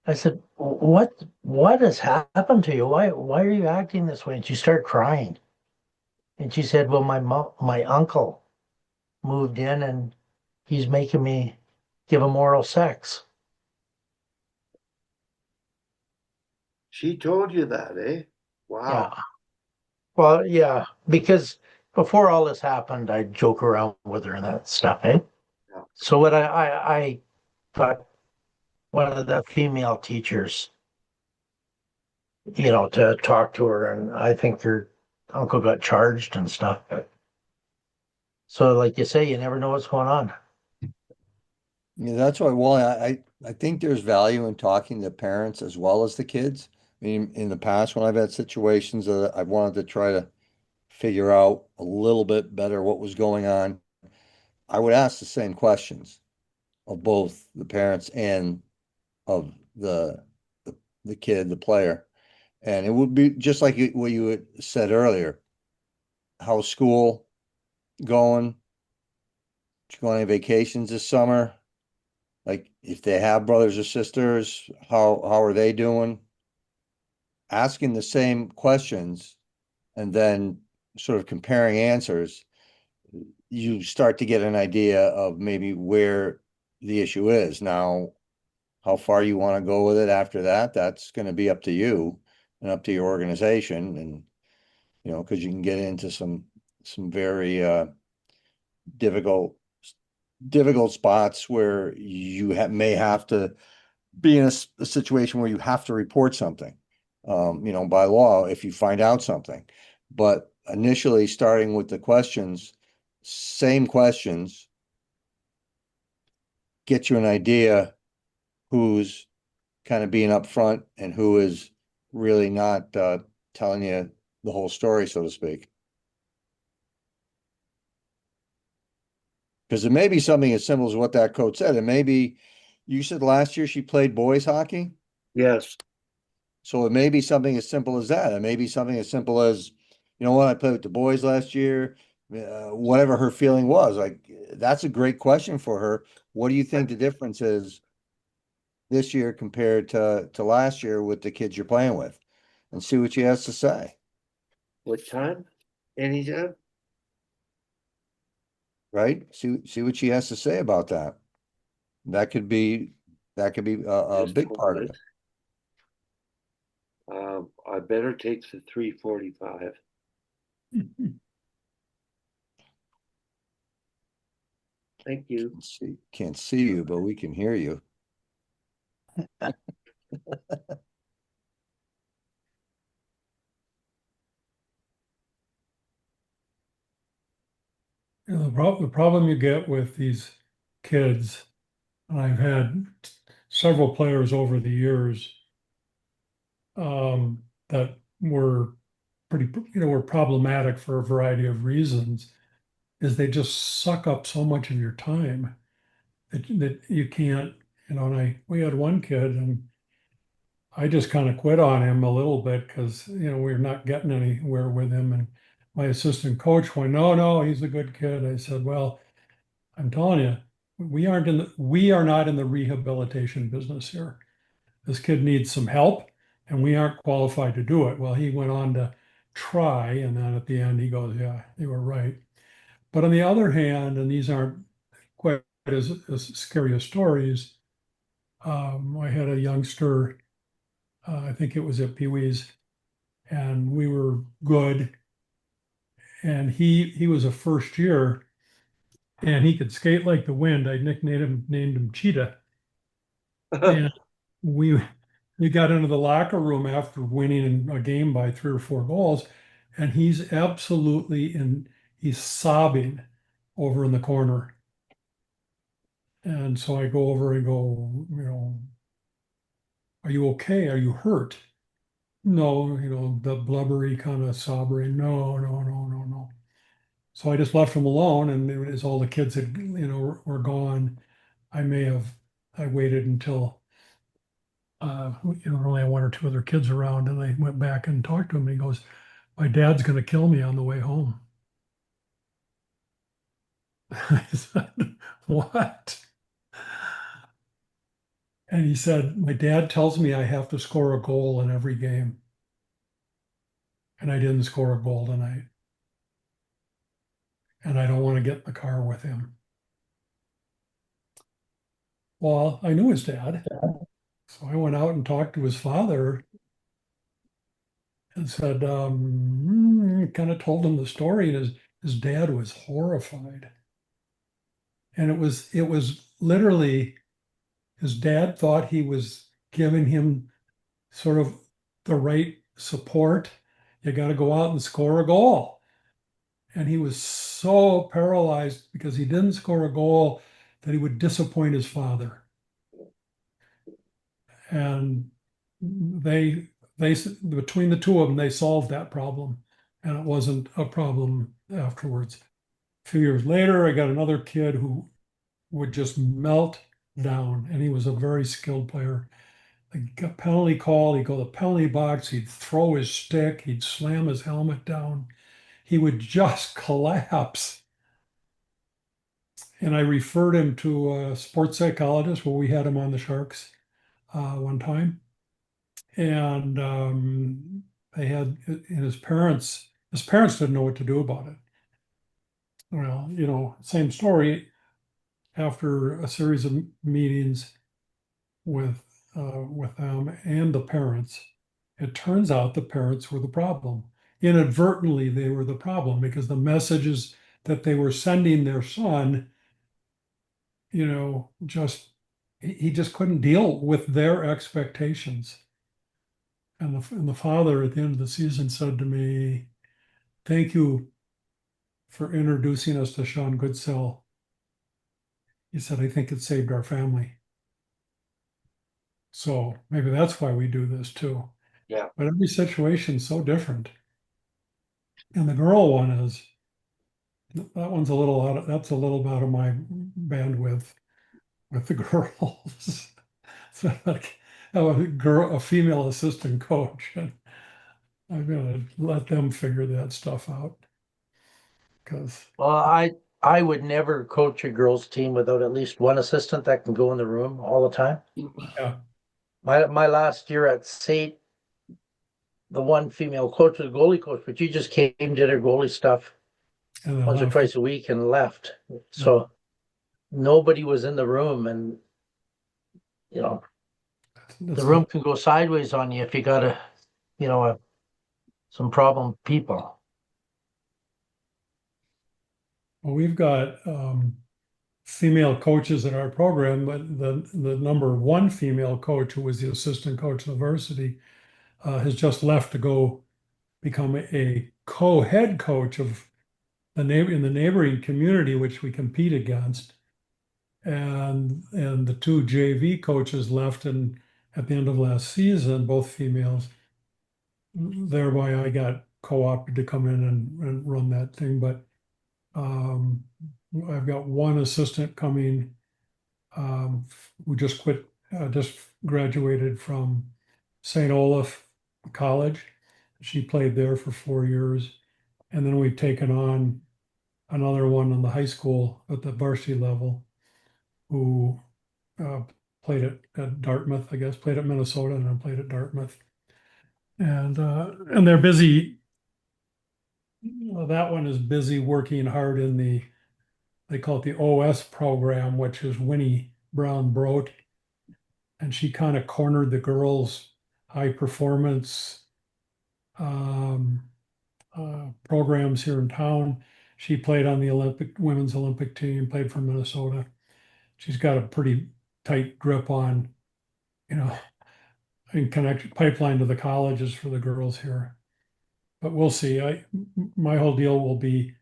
I said, what has happened to you? Why are you acting this way? And she started crying. And she said, well, my uncle moved in and he's making me give him oral sex. She told you that, eh? Wow. Yeah. Well, yeah, because before all this happened, I'd joke around with her and that stuff, eh? Yeah. So what I got one of the female teachers, to talk to her, and I think her uncle got charged and stuff. So like you say, you never know what's going on. Yeah, that's why, Wally, I think there's value in talking to parents as well as the kids. I mean, in the past, when I've had situations that I've wanted to try to figure out a little bit better what was going on, I would ask the same questions of both the parents and of the kid, the player. And it would be just like what you had said earlier. how's school going? Did you go on any vacations this summer? Like if they have brothers or sisters, how are they doing? Asking the same questions and then sort of comparing answers, you start to get an idea of maybe where the issue is. Now, how far you want to go with it after that, that's going to be up to you and up to your organization. And, because you can get into some very difficult difficult spots where you may have to be in a situation where you have to report something, by law if you find out something. But initially, starting with the questions, same questions, get you an idea who's kind of being upfront and who is really not telling you the whole story, so to speak. Because it may be something as simple as what that coach said. It may be, you said last year she played boys hockey. Yes. So it may be something as simple as that. It may be something as simple as, you know what, I played with the boys last year. Whatever her feeling was, like that's a great question for her. What do you think the difference is this year compared to last year with the kids you're playing with? And see what she has to say, What time? Anytime? right? See what she has to say about that. That could be a Just big a part of moment. it. I better take the 3:45. Thank you. Can't see you, but we can hear you. The problem you get with these kids, and I've had several players over the years that were were problematic for a variety of reasons, is they just suck up so much of your time that you can't, and we had one kid and I just kind of quit on him a little bit because, we're not getting anywhere with him. And my assistant coach went, no, no, he's a good kid. I said, well, I'm telling you, we are not in the rehabilitation business here. This kid needs some help and we aren't qualified to do it. Well, he went on to try. And then at the end, he goes, yeah, you were right. But on the other hand, and these aren't quite as scary as stories, I had a youngster, I think it was at Pee Wee's, and we were good. And he was a first year and he could skate like the wind. I named him Cheetah. And we we got into the locker room after winning a game by 3 or 4 goals, and he's sobbing over in the corner. And so I go over and go, are you okay? Are you hurt? No, the blubbery kind of sobbing. No, no, no, no, no. So I just left him alone, and as all the kids had, were gone, I waited until only had 1 or 2 other kids around, and I went back and talked to him. And he goes, "My dad's going to kill me on the way home." I said, "What?" And he said, "My dad tells me I have to score a goal in every game, and I didn't score a goal tonight, and I don't want to get in the car with him." Well, I knew his dad, so I went out and talked to his father and said, kind of told him the story, and his dad was horrified. And it was literally his dad thought he was giving him sort of the right support. You got to go out and score a goal. And he was so paralyzed because he didn't score a goal that he would disappoint his father. And they between the two of them, they solved that problem, and it wasn't a problem afterwards. A few years later, I got another kid who would just melt down, and he was a very skilled player. A penalty call, he'd go to the penalty box, he'd throw his stick, he'd slam his helmet down, he would just collapse. And I referred him to a sports psychologist. Well, we had him on the Sharks one time. And they had, and his parents didn't know what to do about it. Well, same story. After a series of meetings with them and the parents, it turns out the parents were the problem. Inadvertently, they were the problem because the messages that they were sending their son, just he just couldn't deal with their expectations. And the father at the end of the season said to me, "Thank you for introducing us to Sean Goodsell." He said, "I think it saved our family." So maybe that's why we do this too. Yeah. But every situation's so different. And the girl one that one's that's a little out of my bandwidth with the girls. So like a female assistant coach, and I'm gonna let them figure that stuff out. Because Well, I would never coach a girls' team without at least one assistant that can go in the room all the time. yeah, My last year at Sept, the one female coach was a goalie coach, but you just came, did her goalie stuff and then once or left. twice a week and left. So nobody was in the room, and the room can go sideways on you if you got some problem people. Well, we've got female coaches in our program, but the number one female coach, who was the assistant coach of the varsity, has just left to go become a co-head coach of in the neighboring community, which we compete against. And the two JV coaches left and at the end of last season, both females. Thereby, I got co-opted to come in and run that thing. But I've got one assistant coming who just graduated from St. Olaf College. She played there for 4 years. And then we've taken on another one in the high school at the varsity level who uh, played at Dartmouth, I guess, played at Minnesota and then played at Dartmouth. And they're busy. That one is busy working hard in they call it the OS program, which is Winnie Brown Brodt. And she kind of cornered the girls' high performance programs here in town. She played on the women's Olympic team, played for Minnesota. She's got a pretty tight grip on, and connect pipeline to the colleges for the girls here. But we'll see. My whole deal will be,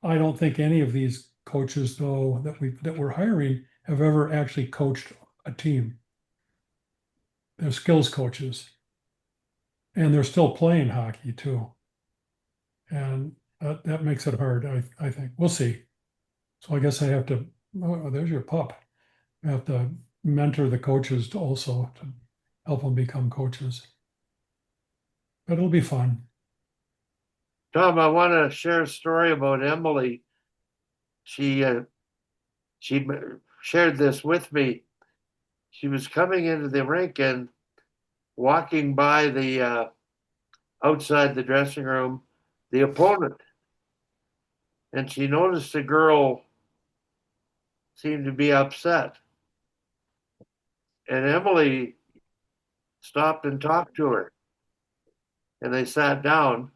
I don't think any of these coaches though that we're hiring have ever actually coached a team. They're skills coaches, and they're still playing hockey too. And that makes it hard. I think we'll see. So I guess I have to. Oh, there's your pup. I have to mentor the coaches to also to help them become coaches. But it'll be fun. Tom, I want to share a story about Emily. She shared this with me. She was coming into the rink and walking by the outside the dressing room, the opponent, and she noticed a girl seemed to be upset. And Emily stopped and talked to her, and they sat down.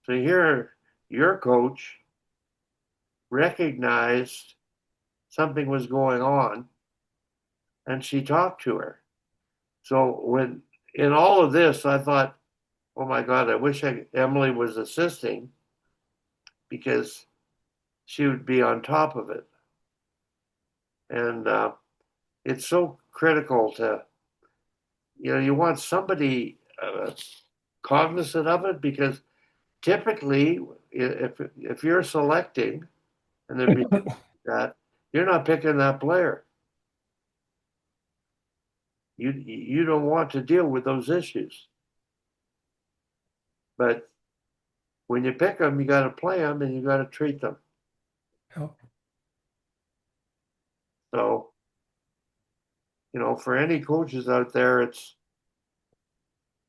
So here, your coach recognized something was going on, and she talked to her. So when in all of this, I thought, oh my God, I wish Emily was assisting because she would be on top of it. And it's so critical to, you want somebody cognizant of it because typically, if you're selecting and there'd be that, you're not picking that player. You don't want to deal with those issues. But when you pick them, you got to play them and you got to treat them. Yeah. So, for any coaches out there,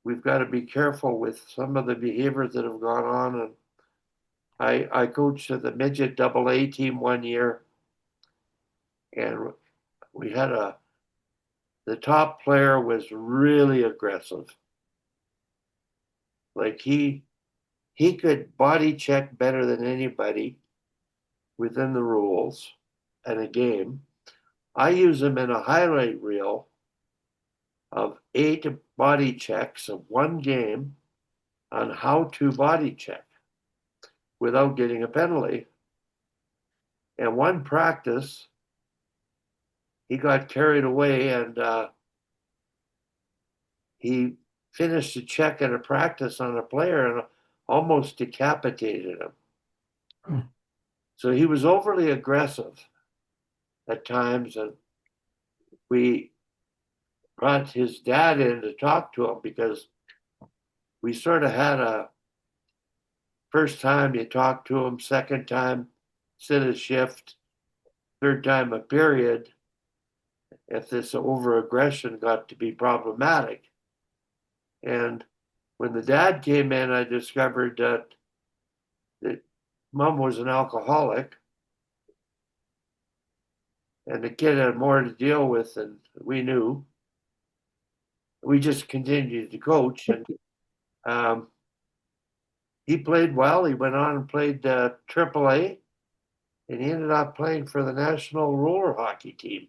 we've got to be careful with some of the behaviors that have gone on. And I coached the midget AA team one year, and we had the top player was really aggressive. Like he could body check better than anybody within the rules and a game. I use him in a highlight reel of 8 body checks of one game on how to body check without getting a penalty. And one practice, he got carried away and he finished a check in a practice on a player and almost decapitated him. Hmm. So he was overly aggressive at times, and we brought his dad in to talk to him because we sort of had a first time you talk to him, second time sit a shift, third time a period, if this over aggression got to be problematic. And when the dad came in, I discovered that mom was an alcoholic and the kid had more to deal with than we knew. We just continued to coach, and he played well. He went on and played AAA, and he ended up playing for the national roller hockey team.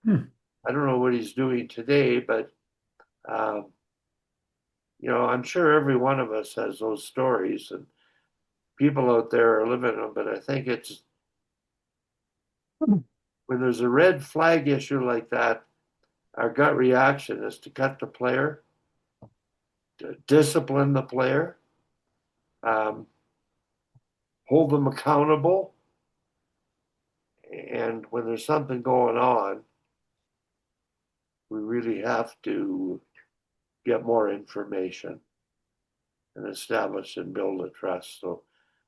Hmm. I don't know what he's doing today, but I'm sure every one of us has those stories, and people out there are living them. But I think it's when there's a red flag issue like that, our gut reaction is to cut the player, to discipline the player, hold them accountable. And when there's something going on, we really have to get more information and establish and build a trust. So,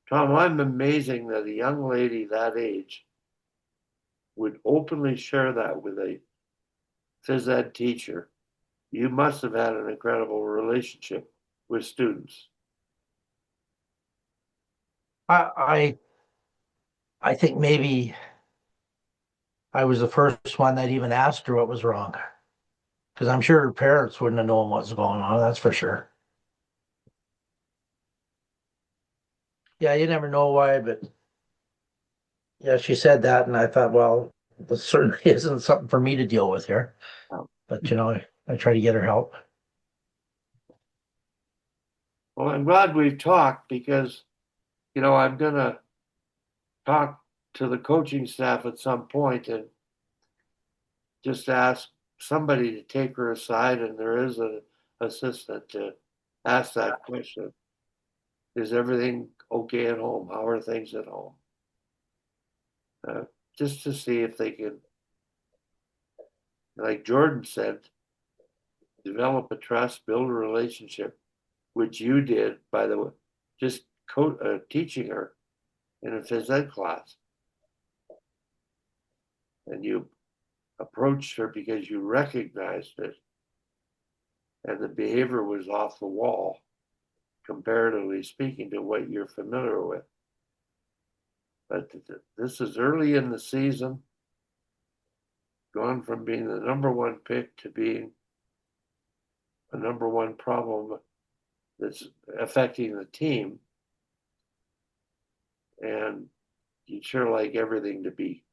Tom, I'm amazing that a young lady that age would openly share that with a phys ed teacher. You must have had an incredible relationship with students. I I think maybe I was the first one that even asked her what was wrong. Because I'm sure her parents wouldn't have known what's going on, that's for sure. Yeah, you never know why, but yeah, she said that, and I thought, well, this certainly isn't something for me to deal with here. But I try to get her help. Well, I'm glad we've talked because, I'm going to talk to the coaching staff at some point and just ask somebody to take her aside, and there is an assistant to ask that question. Is everything okay at home? How are things at home? Just to see if they can, like Jordan said, develop a trust, build a relationship, which you did, by the way, just teaching her in a phys ed class. And you approached her because you recognized it, and the behavior was off the wall, comparatively speaking, to what you're familiar with. But this is early in the season, gone from being the number one pick to being a number one problem that's affecting the team. And you'd sure like everything to be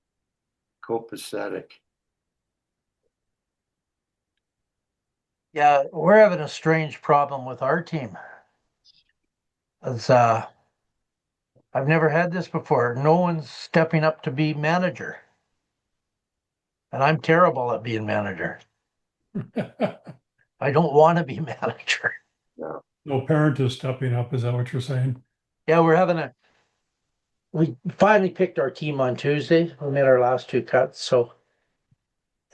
copacetic. Yeah, we're having a strange problem with our team. It's, I've never had this before. No one's stepping up to be manager. And I'm terrible at being manager. I don't want to be manager. Yeah. No parent is stepping up, is that what you're saying? Yeah, we finally picked our team on Tuesday. We made our last 2 cuts, so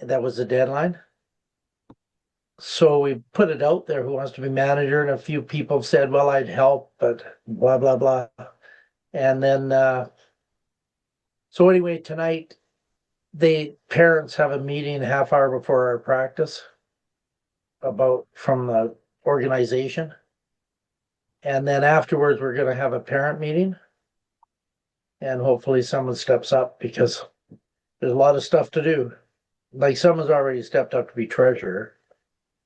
that was the deadline. So we put it out there who wants to be manager, and a few people said, well, I'd help, but blah, blah, blah. And then, so anyway, tonight, the parents have a meeting a half hour before our practice about from the organization. And then afterwards, we're going to have a parent meeting. And hopefully someone steps up because there's a lot of stuff to do. Like someone's already stepped up to be treasurer.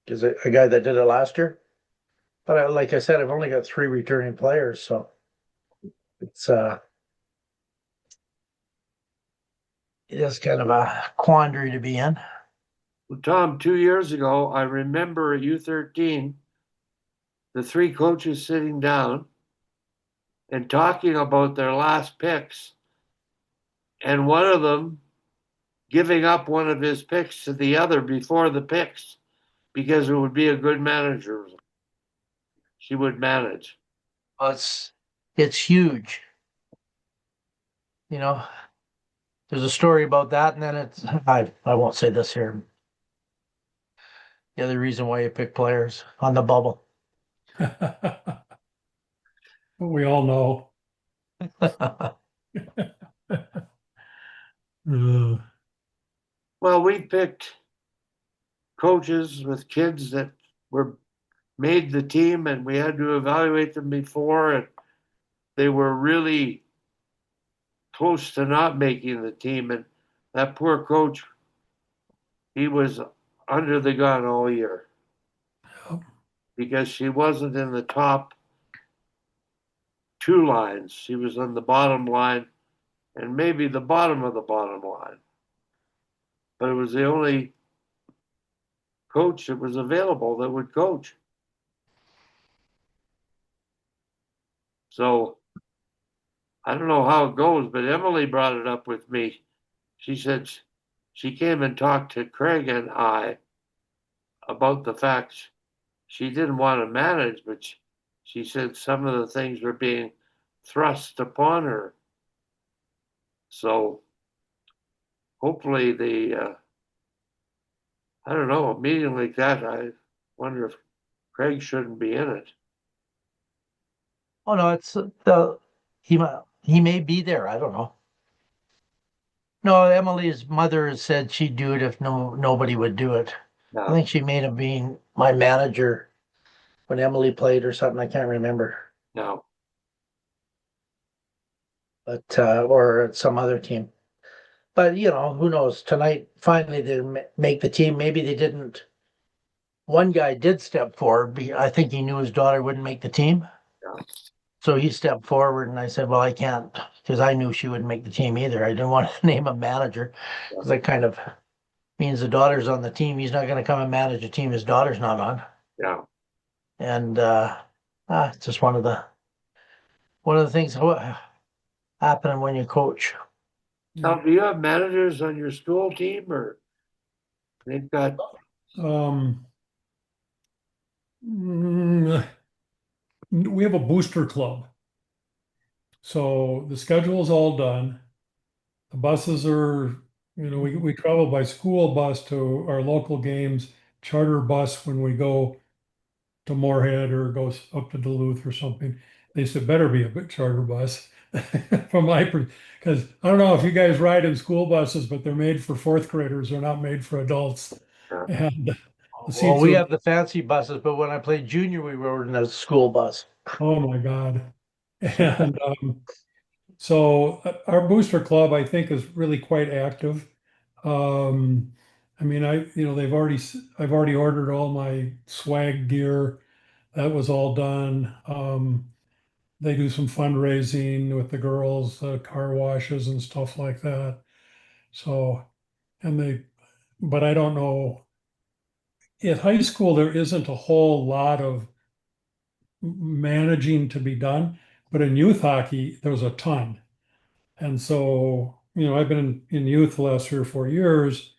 Is it a guy that did it last year? But like I said, I've only got 3 returning players, so it's it is kind of a quandary to be in. Well, Tom, 2 years ago, I remember at U13, the 3 coaches sitting down and talking about their last picks, and one of them giving up one of his picks to the other before the picks because it would be a good manager. She would manage. Well, it's huge. You know, there's a story about that, and then I won't say this here. The other reason why you pick players on the bubble. We all know. Well, we picked coaches with kids that were made the team, and we had to evaluate them before, and they were really close to not making the team. And that poor coach, he was under the gun all year because she wasn't in the top 2 lines. She was on the bottom line and maybe the bottom of the bottom line. But it was the only coach that was available that would coach. So I don't know how it goes, but Emily brought it up with me. She said she came and talked to Craig and I about the fact she didn't want to manage, but she said some of the things were being thrust upon her. So hopefully I don't know, a meeting like that, I wonder if Craig shouldn't be in it. Oh no, it's he may be there. I don't know. No, Emily's mother said she'd do it if nobody would do it. I No, think she may have been my manager when Emily played or something. I can't remember, no. but or some other team. But you know, who knows? Tonight, finally, they make the team. Maybe they didn't. One guy did step forward. I think he knew his daughter wouldn't make the team. Yeah. So he stepped forward, and I said, "Well, I can't," because I knew she wouldn't make the team either. I didn't want to name a manager because that kind of means the daughter's on the team. He's not going to come and manage a team his daughter's not on. Yeah. And it's just one of the things happening when you coach. Now, do you have managers on your school team, or they've got? Um, mm, we have a booster club. So the schedule is all done. The buses are, we travel by school bus to our local games, charter bus when we go to Moorhead or goes up to Duluth or something. They said better be a big charter bus from my because I don't know if you guys ride in school buses, but they're made for 4th graders. They're not made for adults. And the Well, seats we are, have the fancy buses, but when I played junior, we rode in a school bus. oh my God. And so our booster club, I think, is really quite active. Um, I mean, I've already ordered all my swag gear. That was all done. They do some fundraising with the girls, car washes and stuff like that. So, and but I don't know. At high school, there isn't a whole lot of managing to be done, but in youth hockey, there's a ton. And so, I've been in youth the last 3 or 4 years,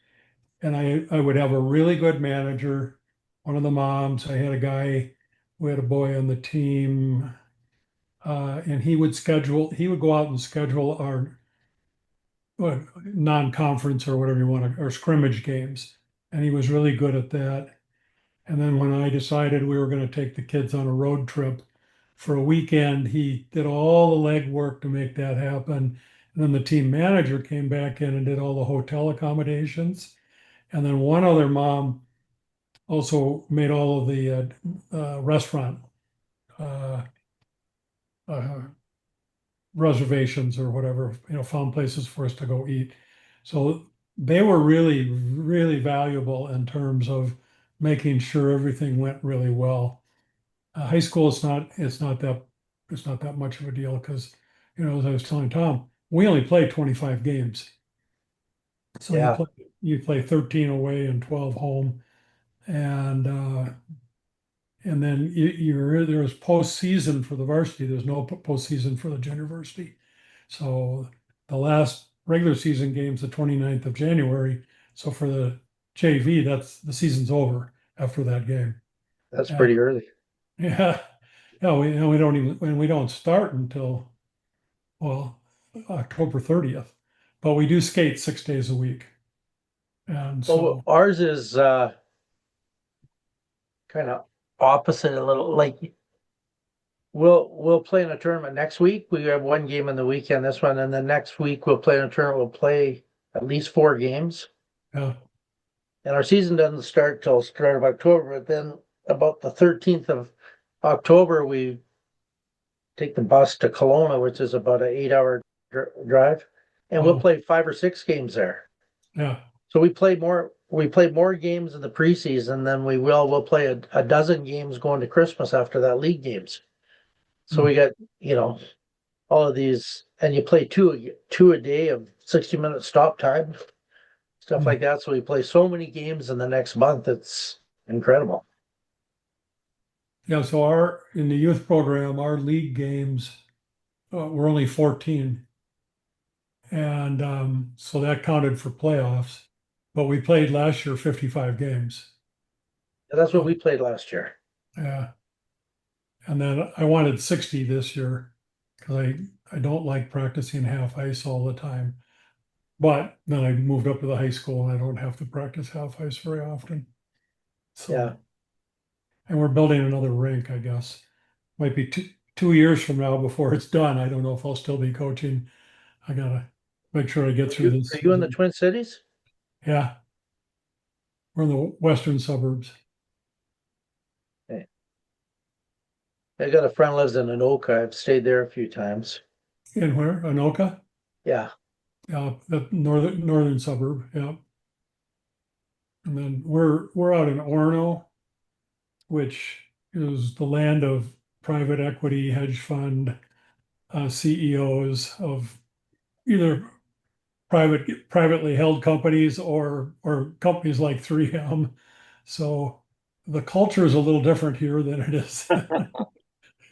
and I would have a really good manager, one of the moms. I had a guy, we had a boy on the team, and he would go out and schedule our non-conference or whatever you want to, or scrimmage games. And he was really good at that. And then when I decided we were going to take the kids on a road trip for a weekend, he did all the legwork to make that happen. And then the team manager came back in and did all the hotel accommodations. And then one other mom also made all of the restaurant uh, uh, reservations or whatever, found places for us to go eat. So they were really, really valuable in terms of making sure everything went really well. High school, it's not that much of a deal because, as I was telling Tom, we only play 25 games. So Yeah. you play 13 away and 12 home, and then there's postseason for the varsity. There's no postseason for the junior varsity. So the last regular season game's the 29th of January. So for the JV, the season's over after that game. That's And pretty early. yeah, yeah, we don't even, and we don't start until, well, October 30th. But we do skate 6 days a week. And Well, so, ours is kind of opposite a little. Like we'll play in a tournament next week. We have one game in the weekend, this one, and then next week we'll play in a tournament. We'll play at least 4 games. yeah, And our season doesn't start till start of October, but then about the 13th of October, we take the bus to Kelowna, which is about an 8-hour drive, and we'll oh, play 5 or 6 games there. yeah, So we play more games in the preseason than we'll play a dozen games going to Christmas after that league games. So Hmm. we got, all of these, and you play two a day of 60-minute stop time, stuff Hmm. like that. So we play so many games in the next month, it's incredible. Yeah. So in the youth program, our league games were only 14. And so that counted for playoffs. But we played last year 55 games. And that's what So, we played last year. yeah. And then I wanted 60 this year because I don't like practicing half ice all the time. But then I moved up to the high school and I don't have to practice half ice very often. Yeah. So, and we're building another rink, I guess. Might be 2 years from now before it's done. I don't know if I'll still be coaching. I gotta make sure I get through this Are you in the season. Twin Cities? Yeah, we're in the western suburbs. Okay. I got a friend lives in Anoka. I've stayed there a few times. In where? Anoka? Yeah. Yeah, the northern suburb. Yeah. And then we're out in Orono, which is the land of private equity, hedge fund, CEOs of either privately held companies or companies like 3M. So the culture is a little different here than it is in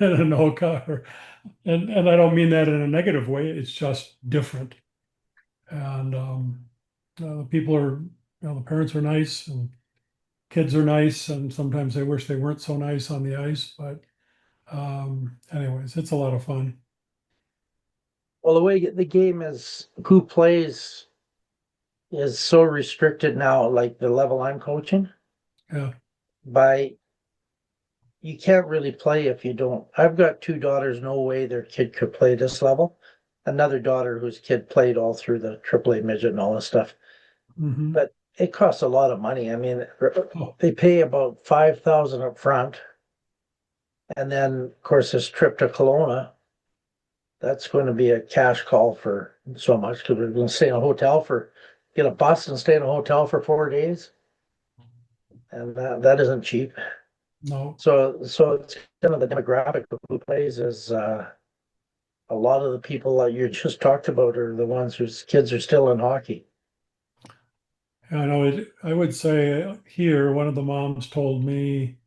Anoka. And I don't mean that in a negative way. It's just different. And the people are, the parents are nice and kids are nice, and sometimes they wish they weren't so nice on the ice. But anyways, it's a lot of fun. Well, the way the game is, who plays is so restricted now, like the level I'm coaching, Yeah. by you can't really play if you don't. I've got 2 daughters, no way their kid could play this level. Another daughter whose kid played all through the AAA midget and all this stuff. Hmm. But it costs a lot of money. I mean, Oh, they pay about 5,000 up front. And then, of course, this trip to Kelowna, that's going to be a cash call for so much because we're going to stay in a hotel get a bus and stay in a hotel for 4 days. And that isn't cheap. no. So it's kind of the demographic of who plays is a lot of the people that you just talked about are the ones whose kids are still in hockey. I know it. I would say here, one of the moms told me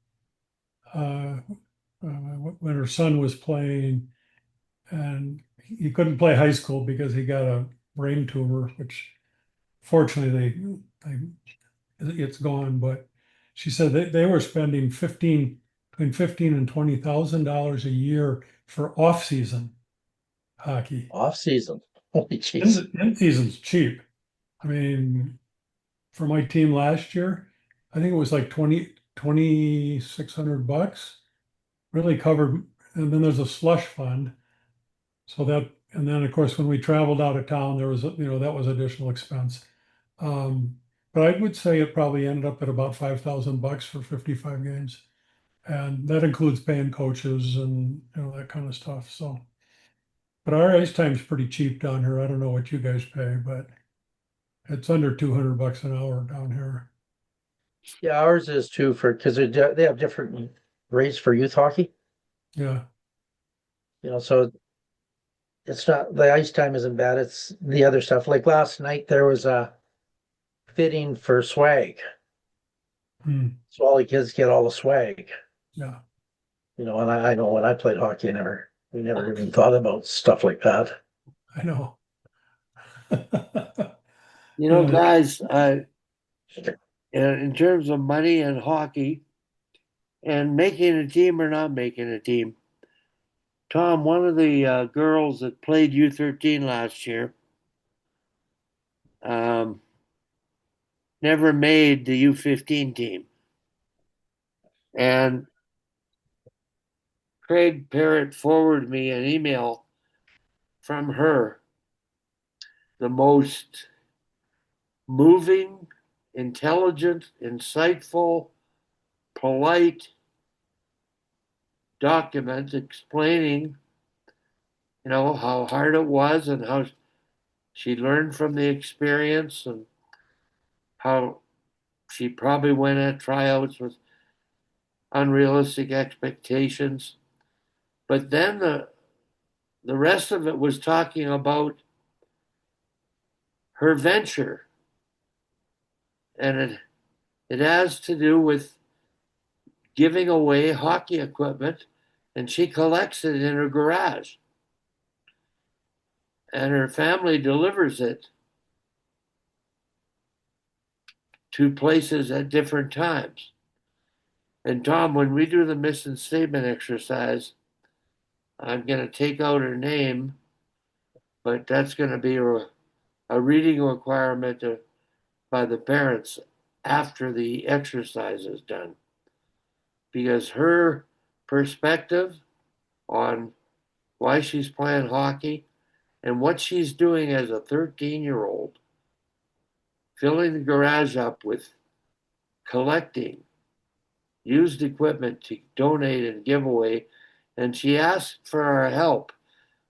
when her son was playing, and he couldn't play high school because he got a brain tumor, which fortunately it's gone. But she said they were spending between 15 and $20,000 a year for off season hockey. Off season. Holy jeez. In season's cheap. I mean, for my team last year, I think it was like $2,600. Really covered, and then there's a slush fund. So that, and then of course, when we traveled out of town, there was, that was additional expense. But I would say it probably ended up at about $5,000 for 55 games. And that includes paying coaches and, that kind of stuff. So, but our ice time's pretty cheap down here. I don't know what you guys pay, but it's under $200 an hour down here. Yeah, ours is too because they have different rates for youth hockey. Yeah. So it's not the ice time isn't bad. It's the other stuff. Like last night, there was a fitting for swag, Hmm. so all the kids get all the swag. Yeah. And I know when I played hockey, we never even thought about stuff like that. I know. You know, Yeah. guys, in terms of money and hockey and making a team or not making a team, Tom, one of the girls that played U13 last year, um, never made the U15 team. And Craig Parrott forwarded me an email from her, the most moving, intelligent, insightful, polite document explaining, how hard it was and how she learned from the experience and how she probably went at tryouts with unrealistic expectations. But then the rest of it was talking about her venture, and it has to do with giving away hockey equipment, and she collects it in her garage, and her family delivers it to places at different times. And Tom, when we do the mission statement exercise, I'm going to take out her name, but that's going to be a reading requirement by the parents after the exercise is done. Because her perspective on why she's playing hockey and what she's doing as a 13-year-old, filling the garage up with collecting used equipment to donate and give away. And she asked for our help,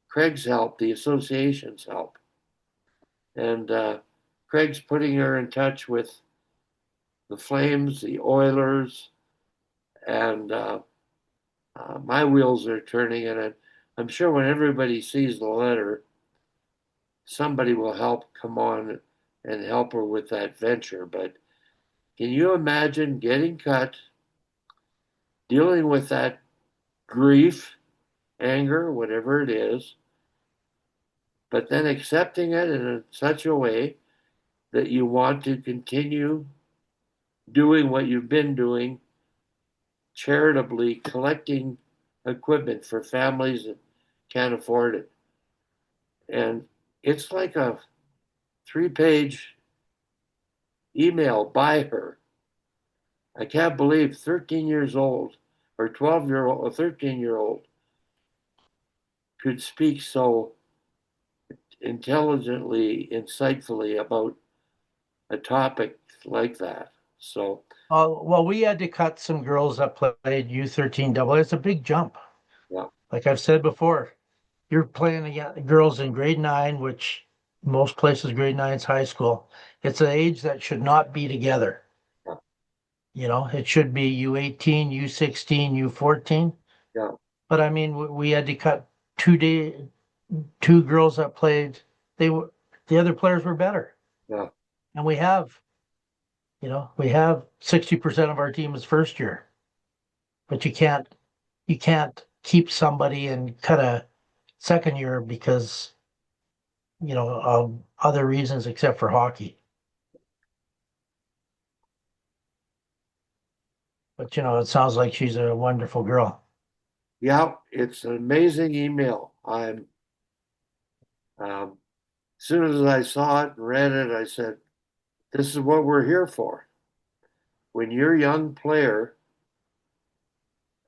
Craig's help, the association's help. And Craig's putting her in touch with the Flames, the Oilers, and my wheels are turning. And I'm sure when everybody sees the letter, somebody will come on and help her with that venture. But can you imagine getting cut, dealing with that grief, anger, whatever it is, but then accepting it in such a way that you want to continue doing what you've been doing, charitably collecting equipment for families that can't afford it. And it's like a 3-page email by her. I can't believe 13 years old or 12-year-old or 13-year-old could speak so intelligently, insightfully about a topic like that. So, Well, we had to cut some girls that played U13 double. It's a big jump. yeah, Like I've said before, you're playing against girls in grade 9, which most places grade 9 is high school. It's an age that should not be together. yeah, It should be U18, U16, U14. yeah, But I mean, we had to cut 2 girls that played. The other players were better, yeah, and we have 60% of our team is first year, but you can't keep somebody and cut a second year because of other reasons except for hockey. But it sounds like she's a wonderful girl. yeah. It's an amazing email. As soon as I saw it and read it, I said, "This is what we're here for." When your young player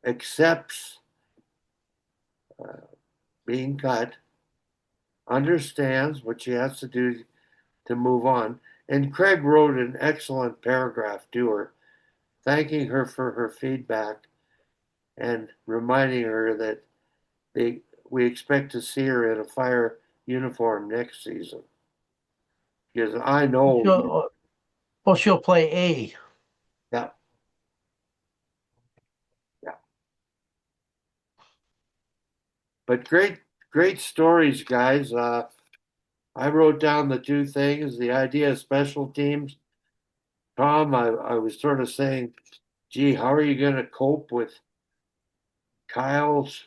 accepts being cut, understands what she has to do to move on. And Craig wrote an excellent paragraph to her, thanking her for her feedback and reminding her that we expect to see her in a Fire uniform next season. Because I know, She'll play A. yeah, yeah. But great stories, guys. I wrote down the two things, the idea of special teams. Tom, I was sort of saying, gee, how are you going to cope with Kyle's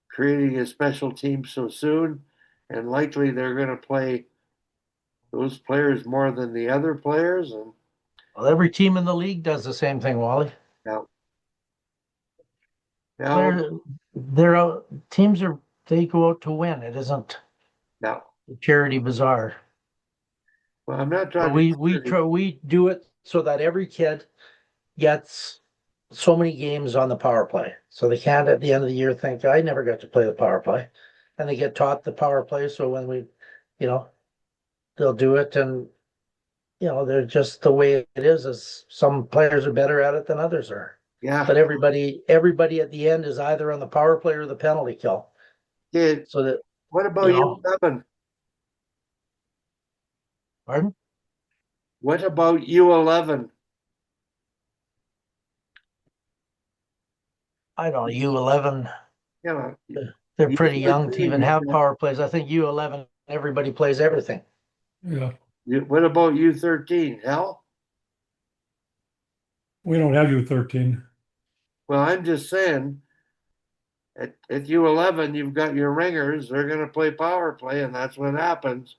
creating a special team so soon? And likely they're going to play those players more than the other players. And Well, every team in the league does the same thing, Wally. now, now, They're out, they go out to win. It isn't now, a charity bazaar. well, I'm not So talking. we do it so that every kid gets so many games on the power play. So they can't at the end of the year think I never got to play the power play. And they get taught the power play. So when you know, they'll do it, and they're just the way it is some players are better at it than others are. Yeah. But everybody at the end is either on the power play or the penalty kill. Kid, So that what about U11? Pardon? What about U11? I don't know, U11. Yeah, They're pretty young to U13, even have power plays. I think U11, everybody plays everything. Yeah, what about U13? Hell, we don't have U13. well, I'm just saying, at U11, you've got your ringers. They're going to play power play, and that's what happens.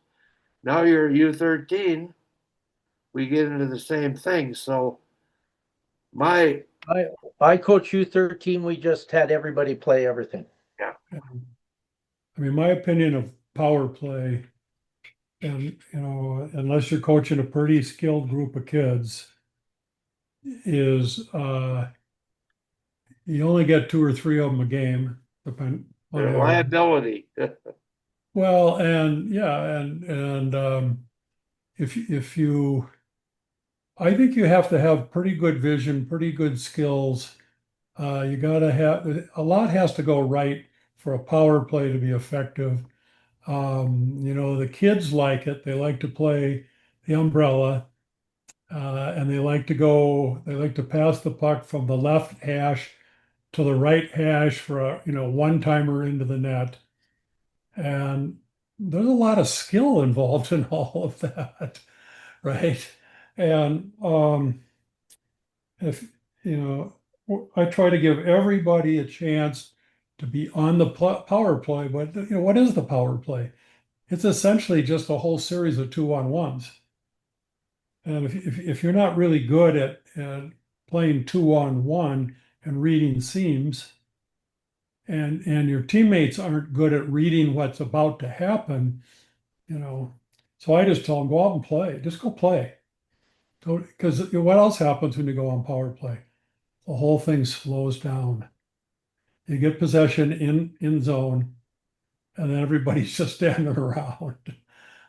Now you're U13. We get into the same thing. So my I coach U13. We just had everybody play everything. I mean, my opinion of power play, and unless you're coaching a pretty skilled group of kids, is you only get two or three of them a game, depending on their average. liability. Well, and yeah, and if you, I think you have to have pretty good vision, pretty good skills. You got to have a lot has to go right for a power play to be effective. The kids like it. They like to play the umbrella, and they like to pass the puck from the left hash to the right hash for a, one timer into the net. And there's a lot of skill involved in all of that, right? And if I try to give everybody a chance to be on the power play, but what is the power play? It's essentially just a whole series of 2-on-1s. And if you're not really good at playing 2-on-1 and reading seams, and your teammates aren't good at reading what's about to happen, so I just tell them, go out and play. Just go play. Because what else happens when you go on power play? The whole thing slows down. You get possession in zone, and then everybody's just standing around.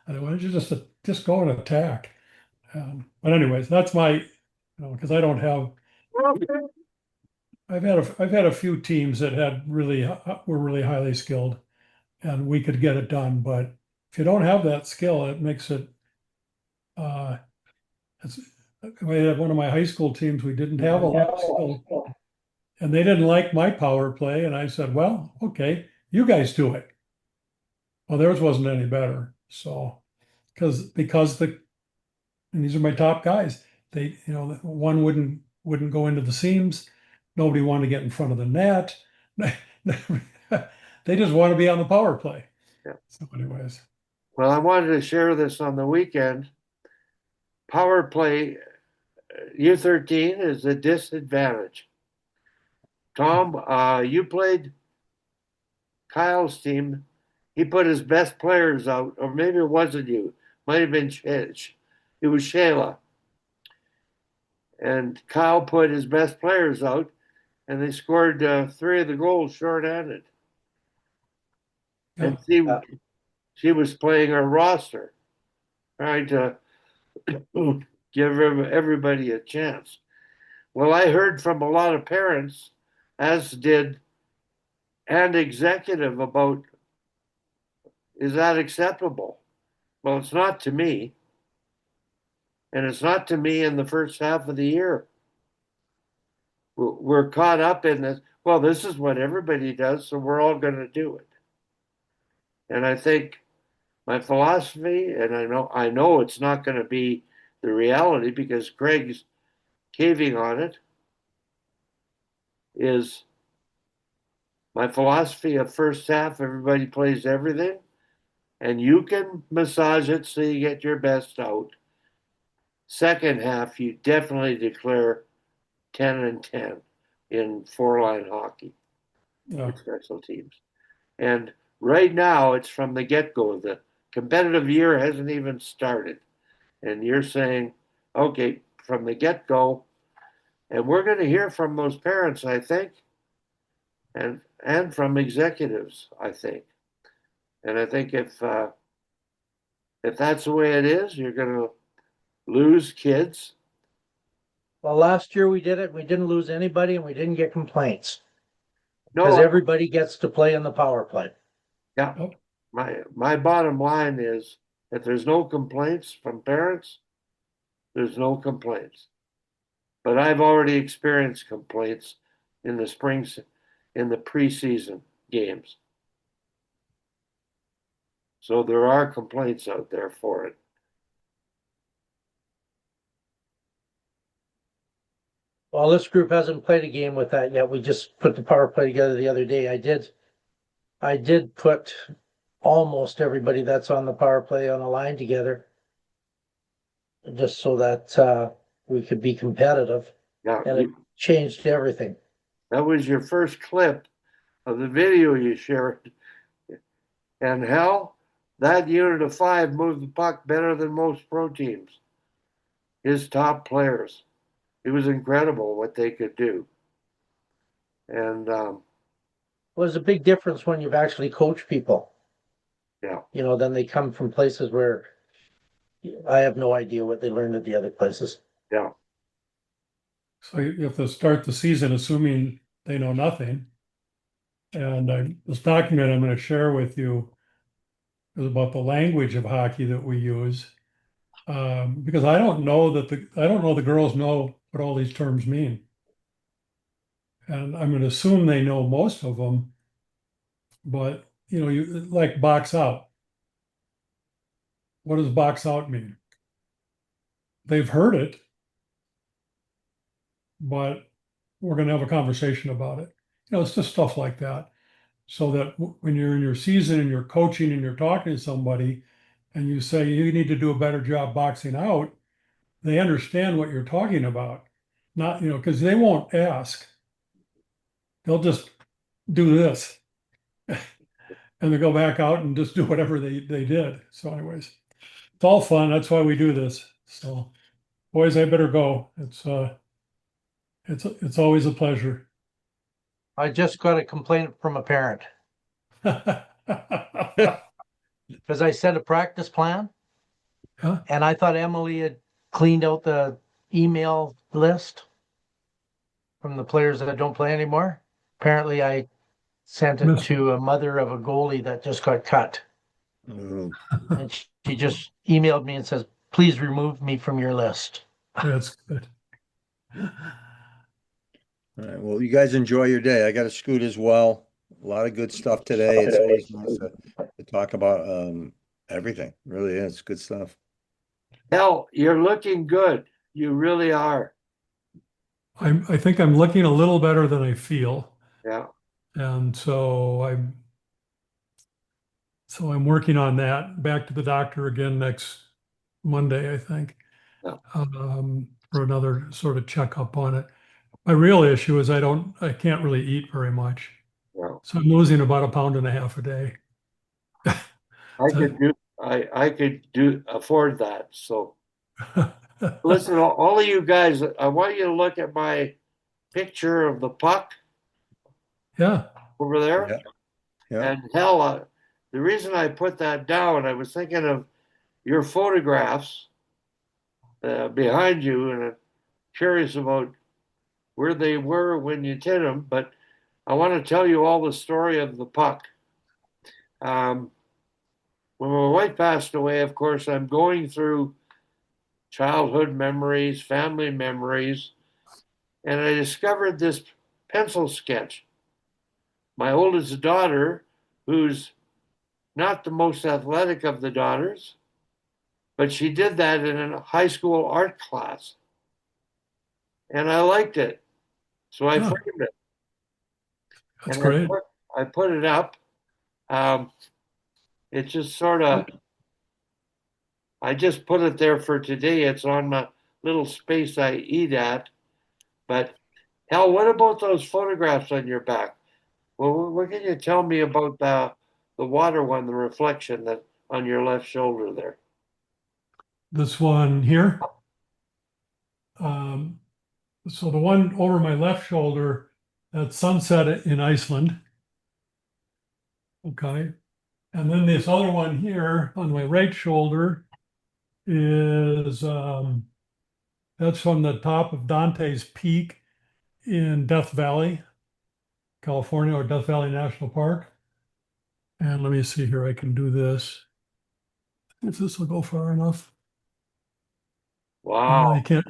And why don't you just go and attack? But anyways, that's my, because I don't have. I've had a few teams that were really highly skilled, and we could get it done. But if you don't have that skill, it makes it. It's, we had one of my high school teams. We didn't have a lot of skill, and they didn't like my power play. And I said, "Well, okay, you guys do it." Well, theirs wasn't any better. So, because and these are my top guys. They, one wouldn't go into the seams. Nobody wanted to get in front of the net. They just want to be on the power play. Yeah. So, anyways, Well, I wanted to share this on the weekend. Power play U13 is a disadvantage. Tom, you played Kyle's team. He put his best players out, or maybe it wasn't you. Might have been it was Shayla. And Kyle put his best players out. and they scored 3 of the goals shorthanded. Yeah. And she was playing our roster, trying to give everybody a chance. Well, I heard from a lot of parents, as did and executive, about, is that acceptable? Well, it's not to me. And it's not to me in the first half of the year. We're caught up in this. Well, this is what everybody does, so we're all going to do it. And I think my philosophy, and I know it's not going to be the reality because Craig's caving on it, is my philosophy of first half, everybody plays everything, and you can massage it so you get your best out. Second half, you definitely declare 10 and 10 in 4-line hockey Yeah. for special teams. And right now, it's from the get-go. The competitive year hasn't even started. And you're saying, okay, from the get-go, and we're going to hear from those parents, I think, and from executives, I think. And I think if that's the way it is, you're going to lose kids. Well, last year we did it. We didn't lose anybody and we didn't get complaints because No, everybody gets to play in the power play. yeah. Oh. My bottom line is if there's no complaints from parents, there's no complaints. But I've already experienced complaints in the in the preseason games. So there are complaints out there for it. Well, this group hasn't played a game with that yet. We just put the power play together the other day. I did put almost everybody that's on the power play on a line together, just so that we could be competitive, Yeah, and it changed everything. that was your first clip of the video you shared. And hell, that unit of 5 moved the puck better than most pro teams. His top players. It was incredible what they could do. And Well, there's a big difference when you've actually coached people. yeah, Then they come from places where I have no idea what they learned at the other places. yeah, So you have to start the season assuming they know nothing. And this document I'm going to share with you is about the language of hockey that we use. Because I don't know the girls know what all these terms mean. And I'm going to assume they know most of them, but you like box out. What does box out mean? They've heard it, but we're going to have a conversation about it. It's just stuff like that. So that when you're in your season and you're coaching and you're talking to somebody and you say you need to do a better job boxing out, they understand what you're talking about. Not, because they won't ask. They'll just do this. And they go back out and just do whatever they did. So anyways, it's all fun. That's why we do this. So boys, I better go. It's always a pleasure. I just got a complaint from a parent because I set a practice plan Huh? and I thought Emily had cleaned out the email list from the players that don't play anymore. Apparently, I sent it to a mother of a goalie that just got cut. Oh, And she just emailed me and says, please remove me from your list. That's good. all right. Well, you guys enjoy your day. I got to scoot as well. A lot of good stuff today. It's always nice to talk about everything. Really is good stuff. hell, you're looking good. You really are. I think I'm looking a little better than I feel. Yeah, And so I'm working on that. Back to the doctor again next Monday, I think, yeah, for another sort of checkup on it. My real issue is I can't really eat very much. yeah. So I'm losing about 1.5 pounds a day. I could afford that. So listen, all of you guys, I want you to look at my picture of the puck Yeah. over there. Yeah. Yeah. And hell, the reason I put that down, I was thinking of your photographs behind you, and I'm curious about where they were when you did them. But I want to tell you all the story of the puck. When my wife passed away, of course, I'm going through childhood memories, family memories, and I discovered this pencil sketch. My oldest daughter, who's not the most athletic of the daughters, but she did that in a high school art class. And I liked it. So I Huh. framed it. That's And great. I put it up. It just sort of, I just put it there for today. It's on my little space I eat at. But hell, what about those photographs on your back? Well, what can you tell me about the water one, the reflection that on your left shoulder there? This one here. So the one over my left shoulder, that's sunset in Iceland. Okay. And then this other one here on my right shoulder is that's from the top of Dante's Peak in Death Valley, California, or Death Valley National Park. And let me see here, I can do this. If this will go far enough. Wow. I can't.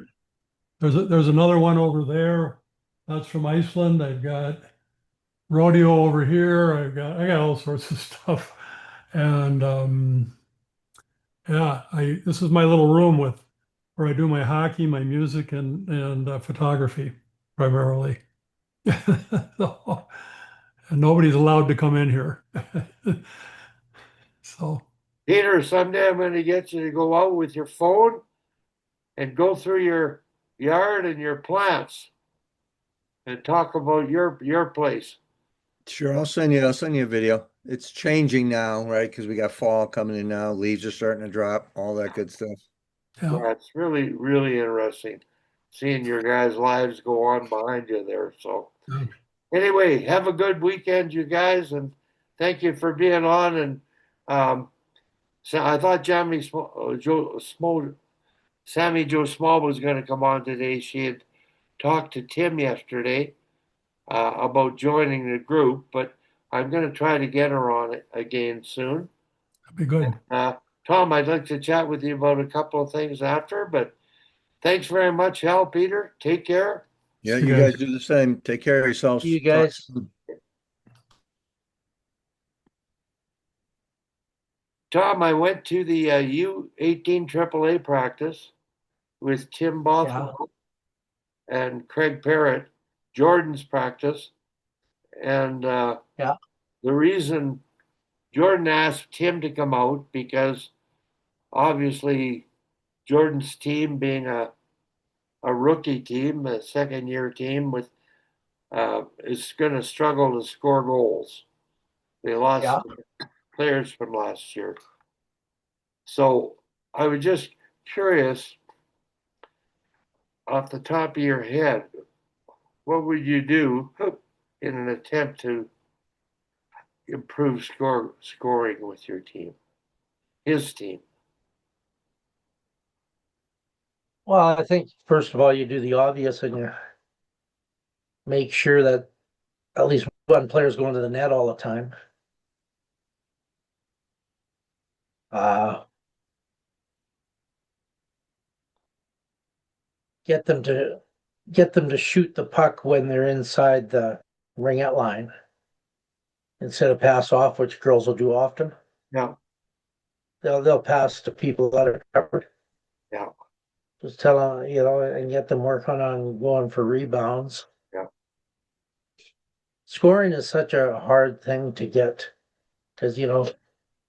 There's another one over there. That's from Iceland. I've got rodeo over here. I got all sorts of stuff. And yeah, this is my little room with where I do my hockey, my music, and photography primarily. So, and nobody's allowed to come in here. So Peter, someday I'm going to get you to go out with your phone and go through your yard and your plants and talk about your place. Sure, I'll send you a video. It's changing now, right? Because we got fall coming in now. Leaves are starting to drop, all that good stuff. yeah, Yeah, it's really, really interesting seeing your guys' lives go on behind you there. So yeah. anyway, have a good weekend, you guys, and thank you for being on. And so I thought Sammy Joe Small was going to come on today. She had talked to Tim yesterday about joining the group, but I'm going to try to get her on it again soon. That'd be good. Tom, I'd like to chat with you about a couple of things after, but thanks very much, Hal, Peter. Take care. Yeah, See you you guys. guys do the same. Take care of yourselves. You Talk guys. soon. Tom, I went to the U18 AAA practice with Tim Bothwell and Craig Parrott, Jordan's practice. And Yeah. the reason Jordan asked Tim to come out because obviously Jordan's team being a rookie team, a second year team with is going to struggle to score goals. They lost Yeah. players from last year. So I was just curious, off the top of your head, what would you do in an attempt to improve scoring with your team, his team? Well, I think first of all, you do the obvious and you make sure that at least one player's going to the net all the time. Uh, get them to shoot the puck when they're inside the ringette line instead of pass off, which girls will do often. Yeah, They'll pass to people that are covered. yeah, Just tell them, and get them working on going for rebounds. yeah, Scoring is such a hard thing to get because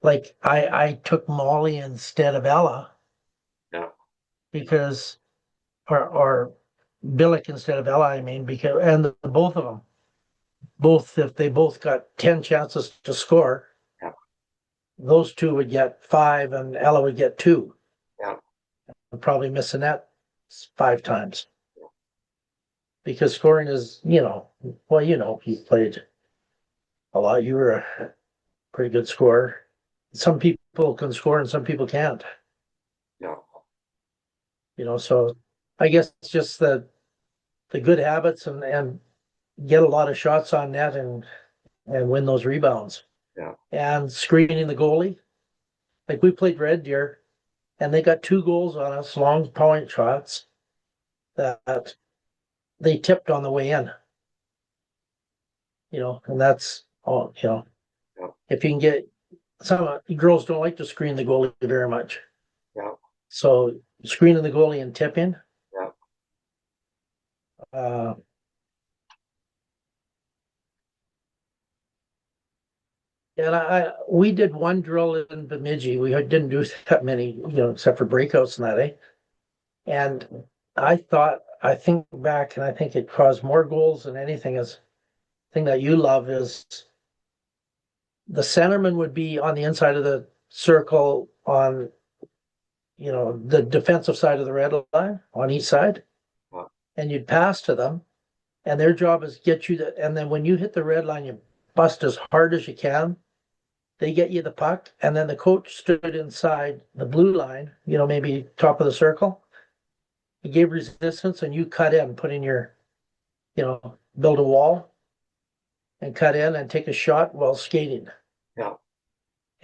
like I took Molly instead of Ella yeah, because or Billick instead of Ella, I mean, because both of them, if they both got 10 chances to score, yeah, those two would get 5 and Ella would get 2. yeah. I'd probably miss a net 5 times. because scoring is, well, you played a lot. You were a pretty good scorer. Some people can score and some people can't, Yeah. so I guess it's just the good habits and get a lot of shots on net and win those rebounds. Yeah. And screening the goalie. Like we played Red Deer and they got 2 goals on us, long point shots that they tipped on the way in. And that's all, Yeah. if you can get some girls don't like to screen the goalie very much. Yeah. So screening the goalie and tipping. Yeah. And we did one drill in Bemidji. We didn't do that many, except for breakouts and that, eh? And I think back and I think it caused more goals than anything. Is thing that you love is the centerman would be on the inside of the circle on, the defensive side of the red line on each side. Wow. And you'd pass to them. And their job is get you and then when you hit the red line, you bust as hard as you can. They get you the puck, and then the coach stood inside the blue line, maybe top of the circle. He gave resistance, and you cut in, put in your, build a wall and cut in and take a shot while skating. Yeah.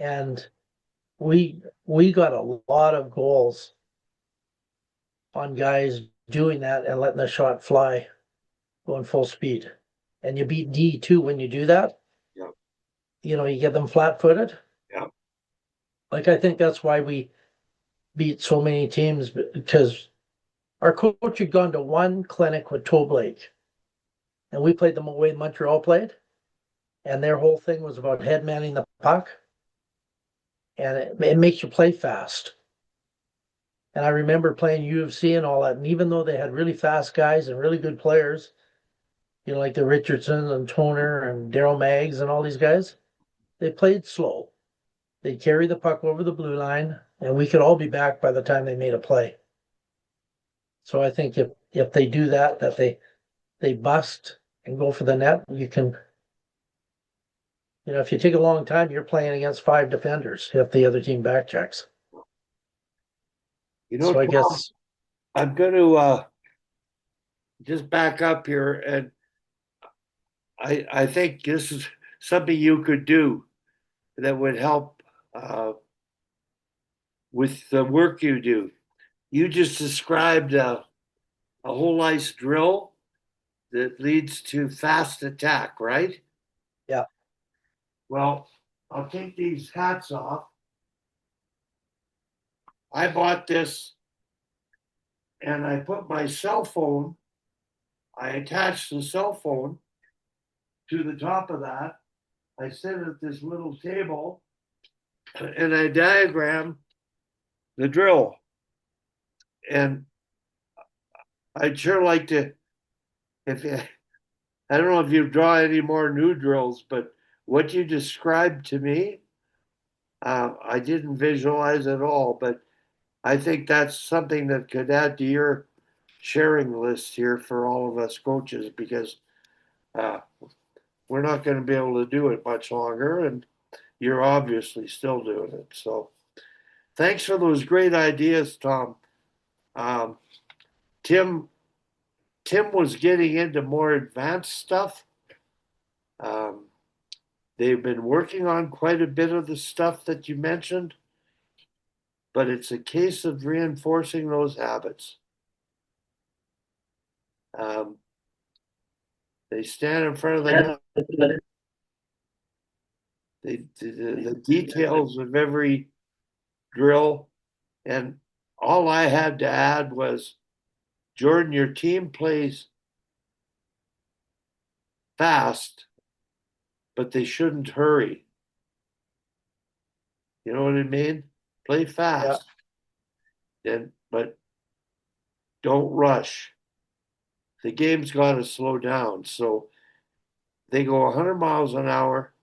And we got a lot of goals on guys doing that and letting the shot fly, going full speed. And you beat D too when you do that. Yeah. You get them flat-footed. Yeah. Like I think that's why we beat so many teams, because our coach had gone to one clinic with Toe Blake, and we played them away Montreal played, and their whole thing was about head manning the puck, and it makes you play fast. And I remember playing U of C and all that, and even though they had really fast guys and really good players, like the Richardsons and Toner and Daryl Maggs and all these guys, they played slow. They'd carry the puck over the blue line, and we could all be back by the time they made a play. So I think if they do that they bust and go for the net, you can, if you take a long time, you're playing against 5 defenders if the other team back checks. So I Tom, guess I'm going to just back up here, and I think this is something you could do that would help with the work you do. You just described a whole ice drill that leads to fast attack, right? Yeah. Well, I'll take these hats off. I bought this and I put my cell phone, I attached the cell phone to the top of that. I sit at this little table and I diagram the drill. And I'd sure like to, if I don't know if you draw any more new drills, but what you described to me, I didn't visualize at all. But I think that's something that could add to your sharing list here for all of us coaches, because we're not going to be able to do it much longer, and you're obviously still doing it. So thanks for those great ideas, Tom. Tim was getting into more advanced stuff. They've been working on quite a bit of the stuff that you mentioned, but it's a case of reinforcing those habits. They stand in front of the details of every drill, and all I had to add was, Jordan, your team plays fast, but they shouldn't hurry. You know what I mean? Play fast, but don't rush. The game's got to slow down. So they go 100 miles an hour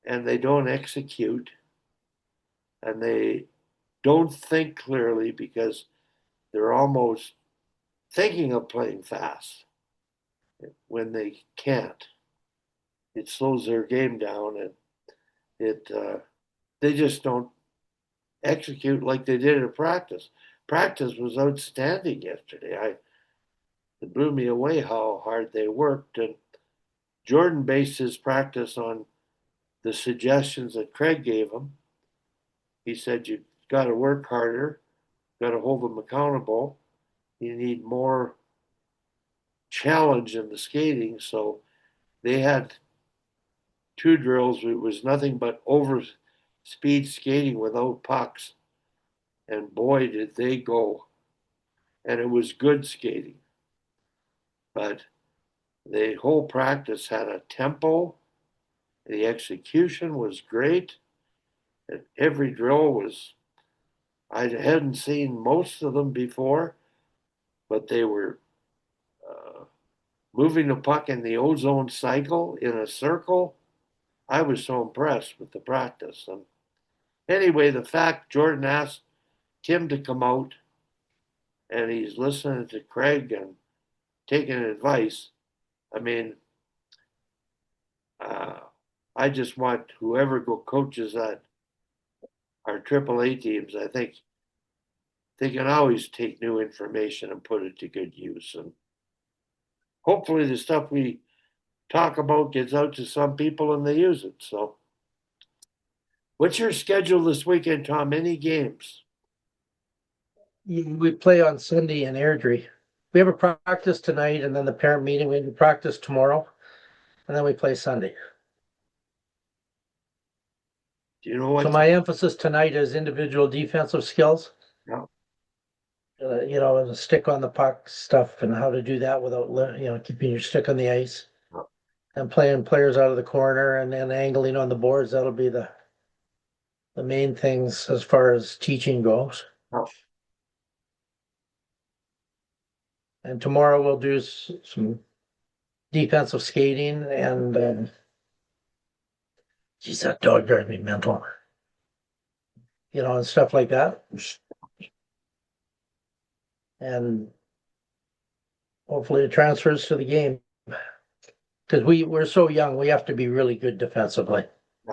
and they don't execute and they don't think clearly because they're almost thinking of playing fast. when they can't. It slows their game down, and they just don't execute like they did in practice. Practice was outstanding yesterday. It blew me away how hard they worked, and Jordan based his practice on the suggestions that Craig gave him. He said you got to work harder, got to hold them accountable. You need more challenge in the skating. So they had 2 drills. It was nothing but over speed skating without pucks. And boy, did they go. And it was good skating. But the whole practice had a tempo. The execution was great. And every drill was, I hadn't seen most of them before, but they were moving the puck in the ozone cycle in a circle. I was so impressed with the practice. And anyway, the fact Jordan asked Tim to come out and he's listening to Craig and taking advice. I mean, I just want whoever coaches that our AAA teams, I think they can always take new information and put it to good use. And hopefully the stuff we talk about gets out to some people and they use it. So what's your schedule this weekend, Tom? Any games? We play on Sunday in Airdrie. We have a practice tonight and then the parent meeting. We have a practice tomorrow and then we play Sunday. Do you know what? So my emphasis tonight is individual defensive skills. Yeah. And the stick on the puck stuff and how to do that without, keeping your stick on the ice. Yeah. And playing players out of the corner and then angling on the boards. That'll be the main things as far as teaching goes. Yeah. And tomorrow we'll do some defensive skating and geez, that dog drives me mental. And stuff like that. And hopefully it transfers to the game. Because we're so young, we have to be really good defensively.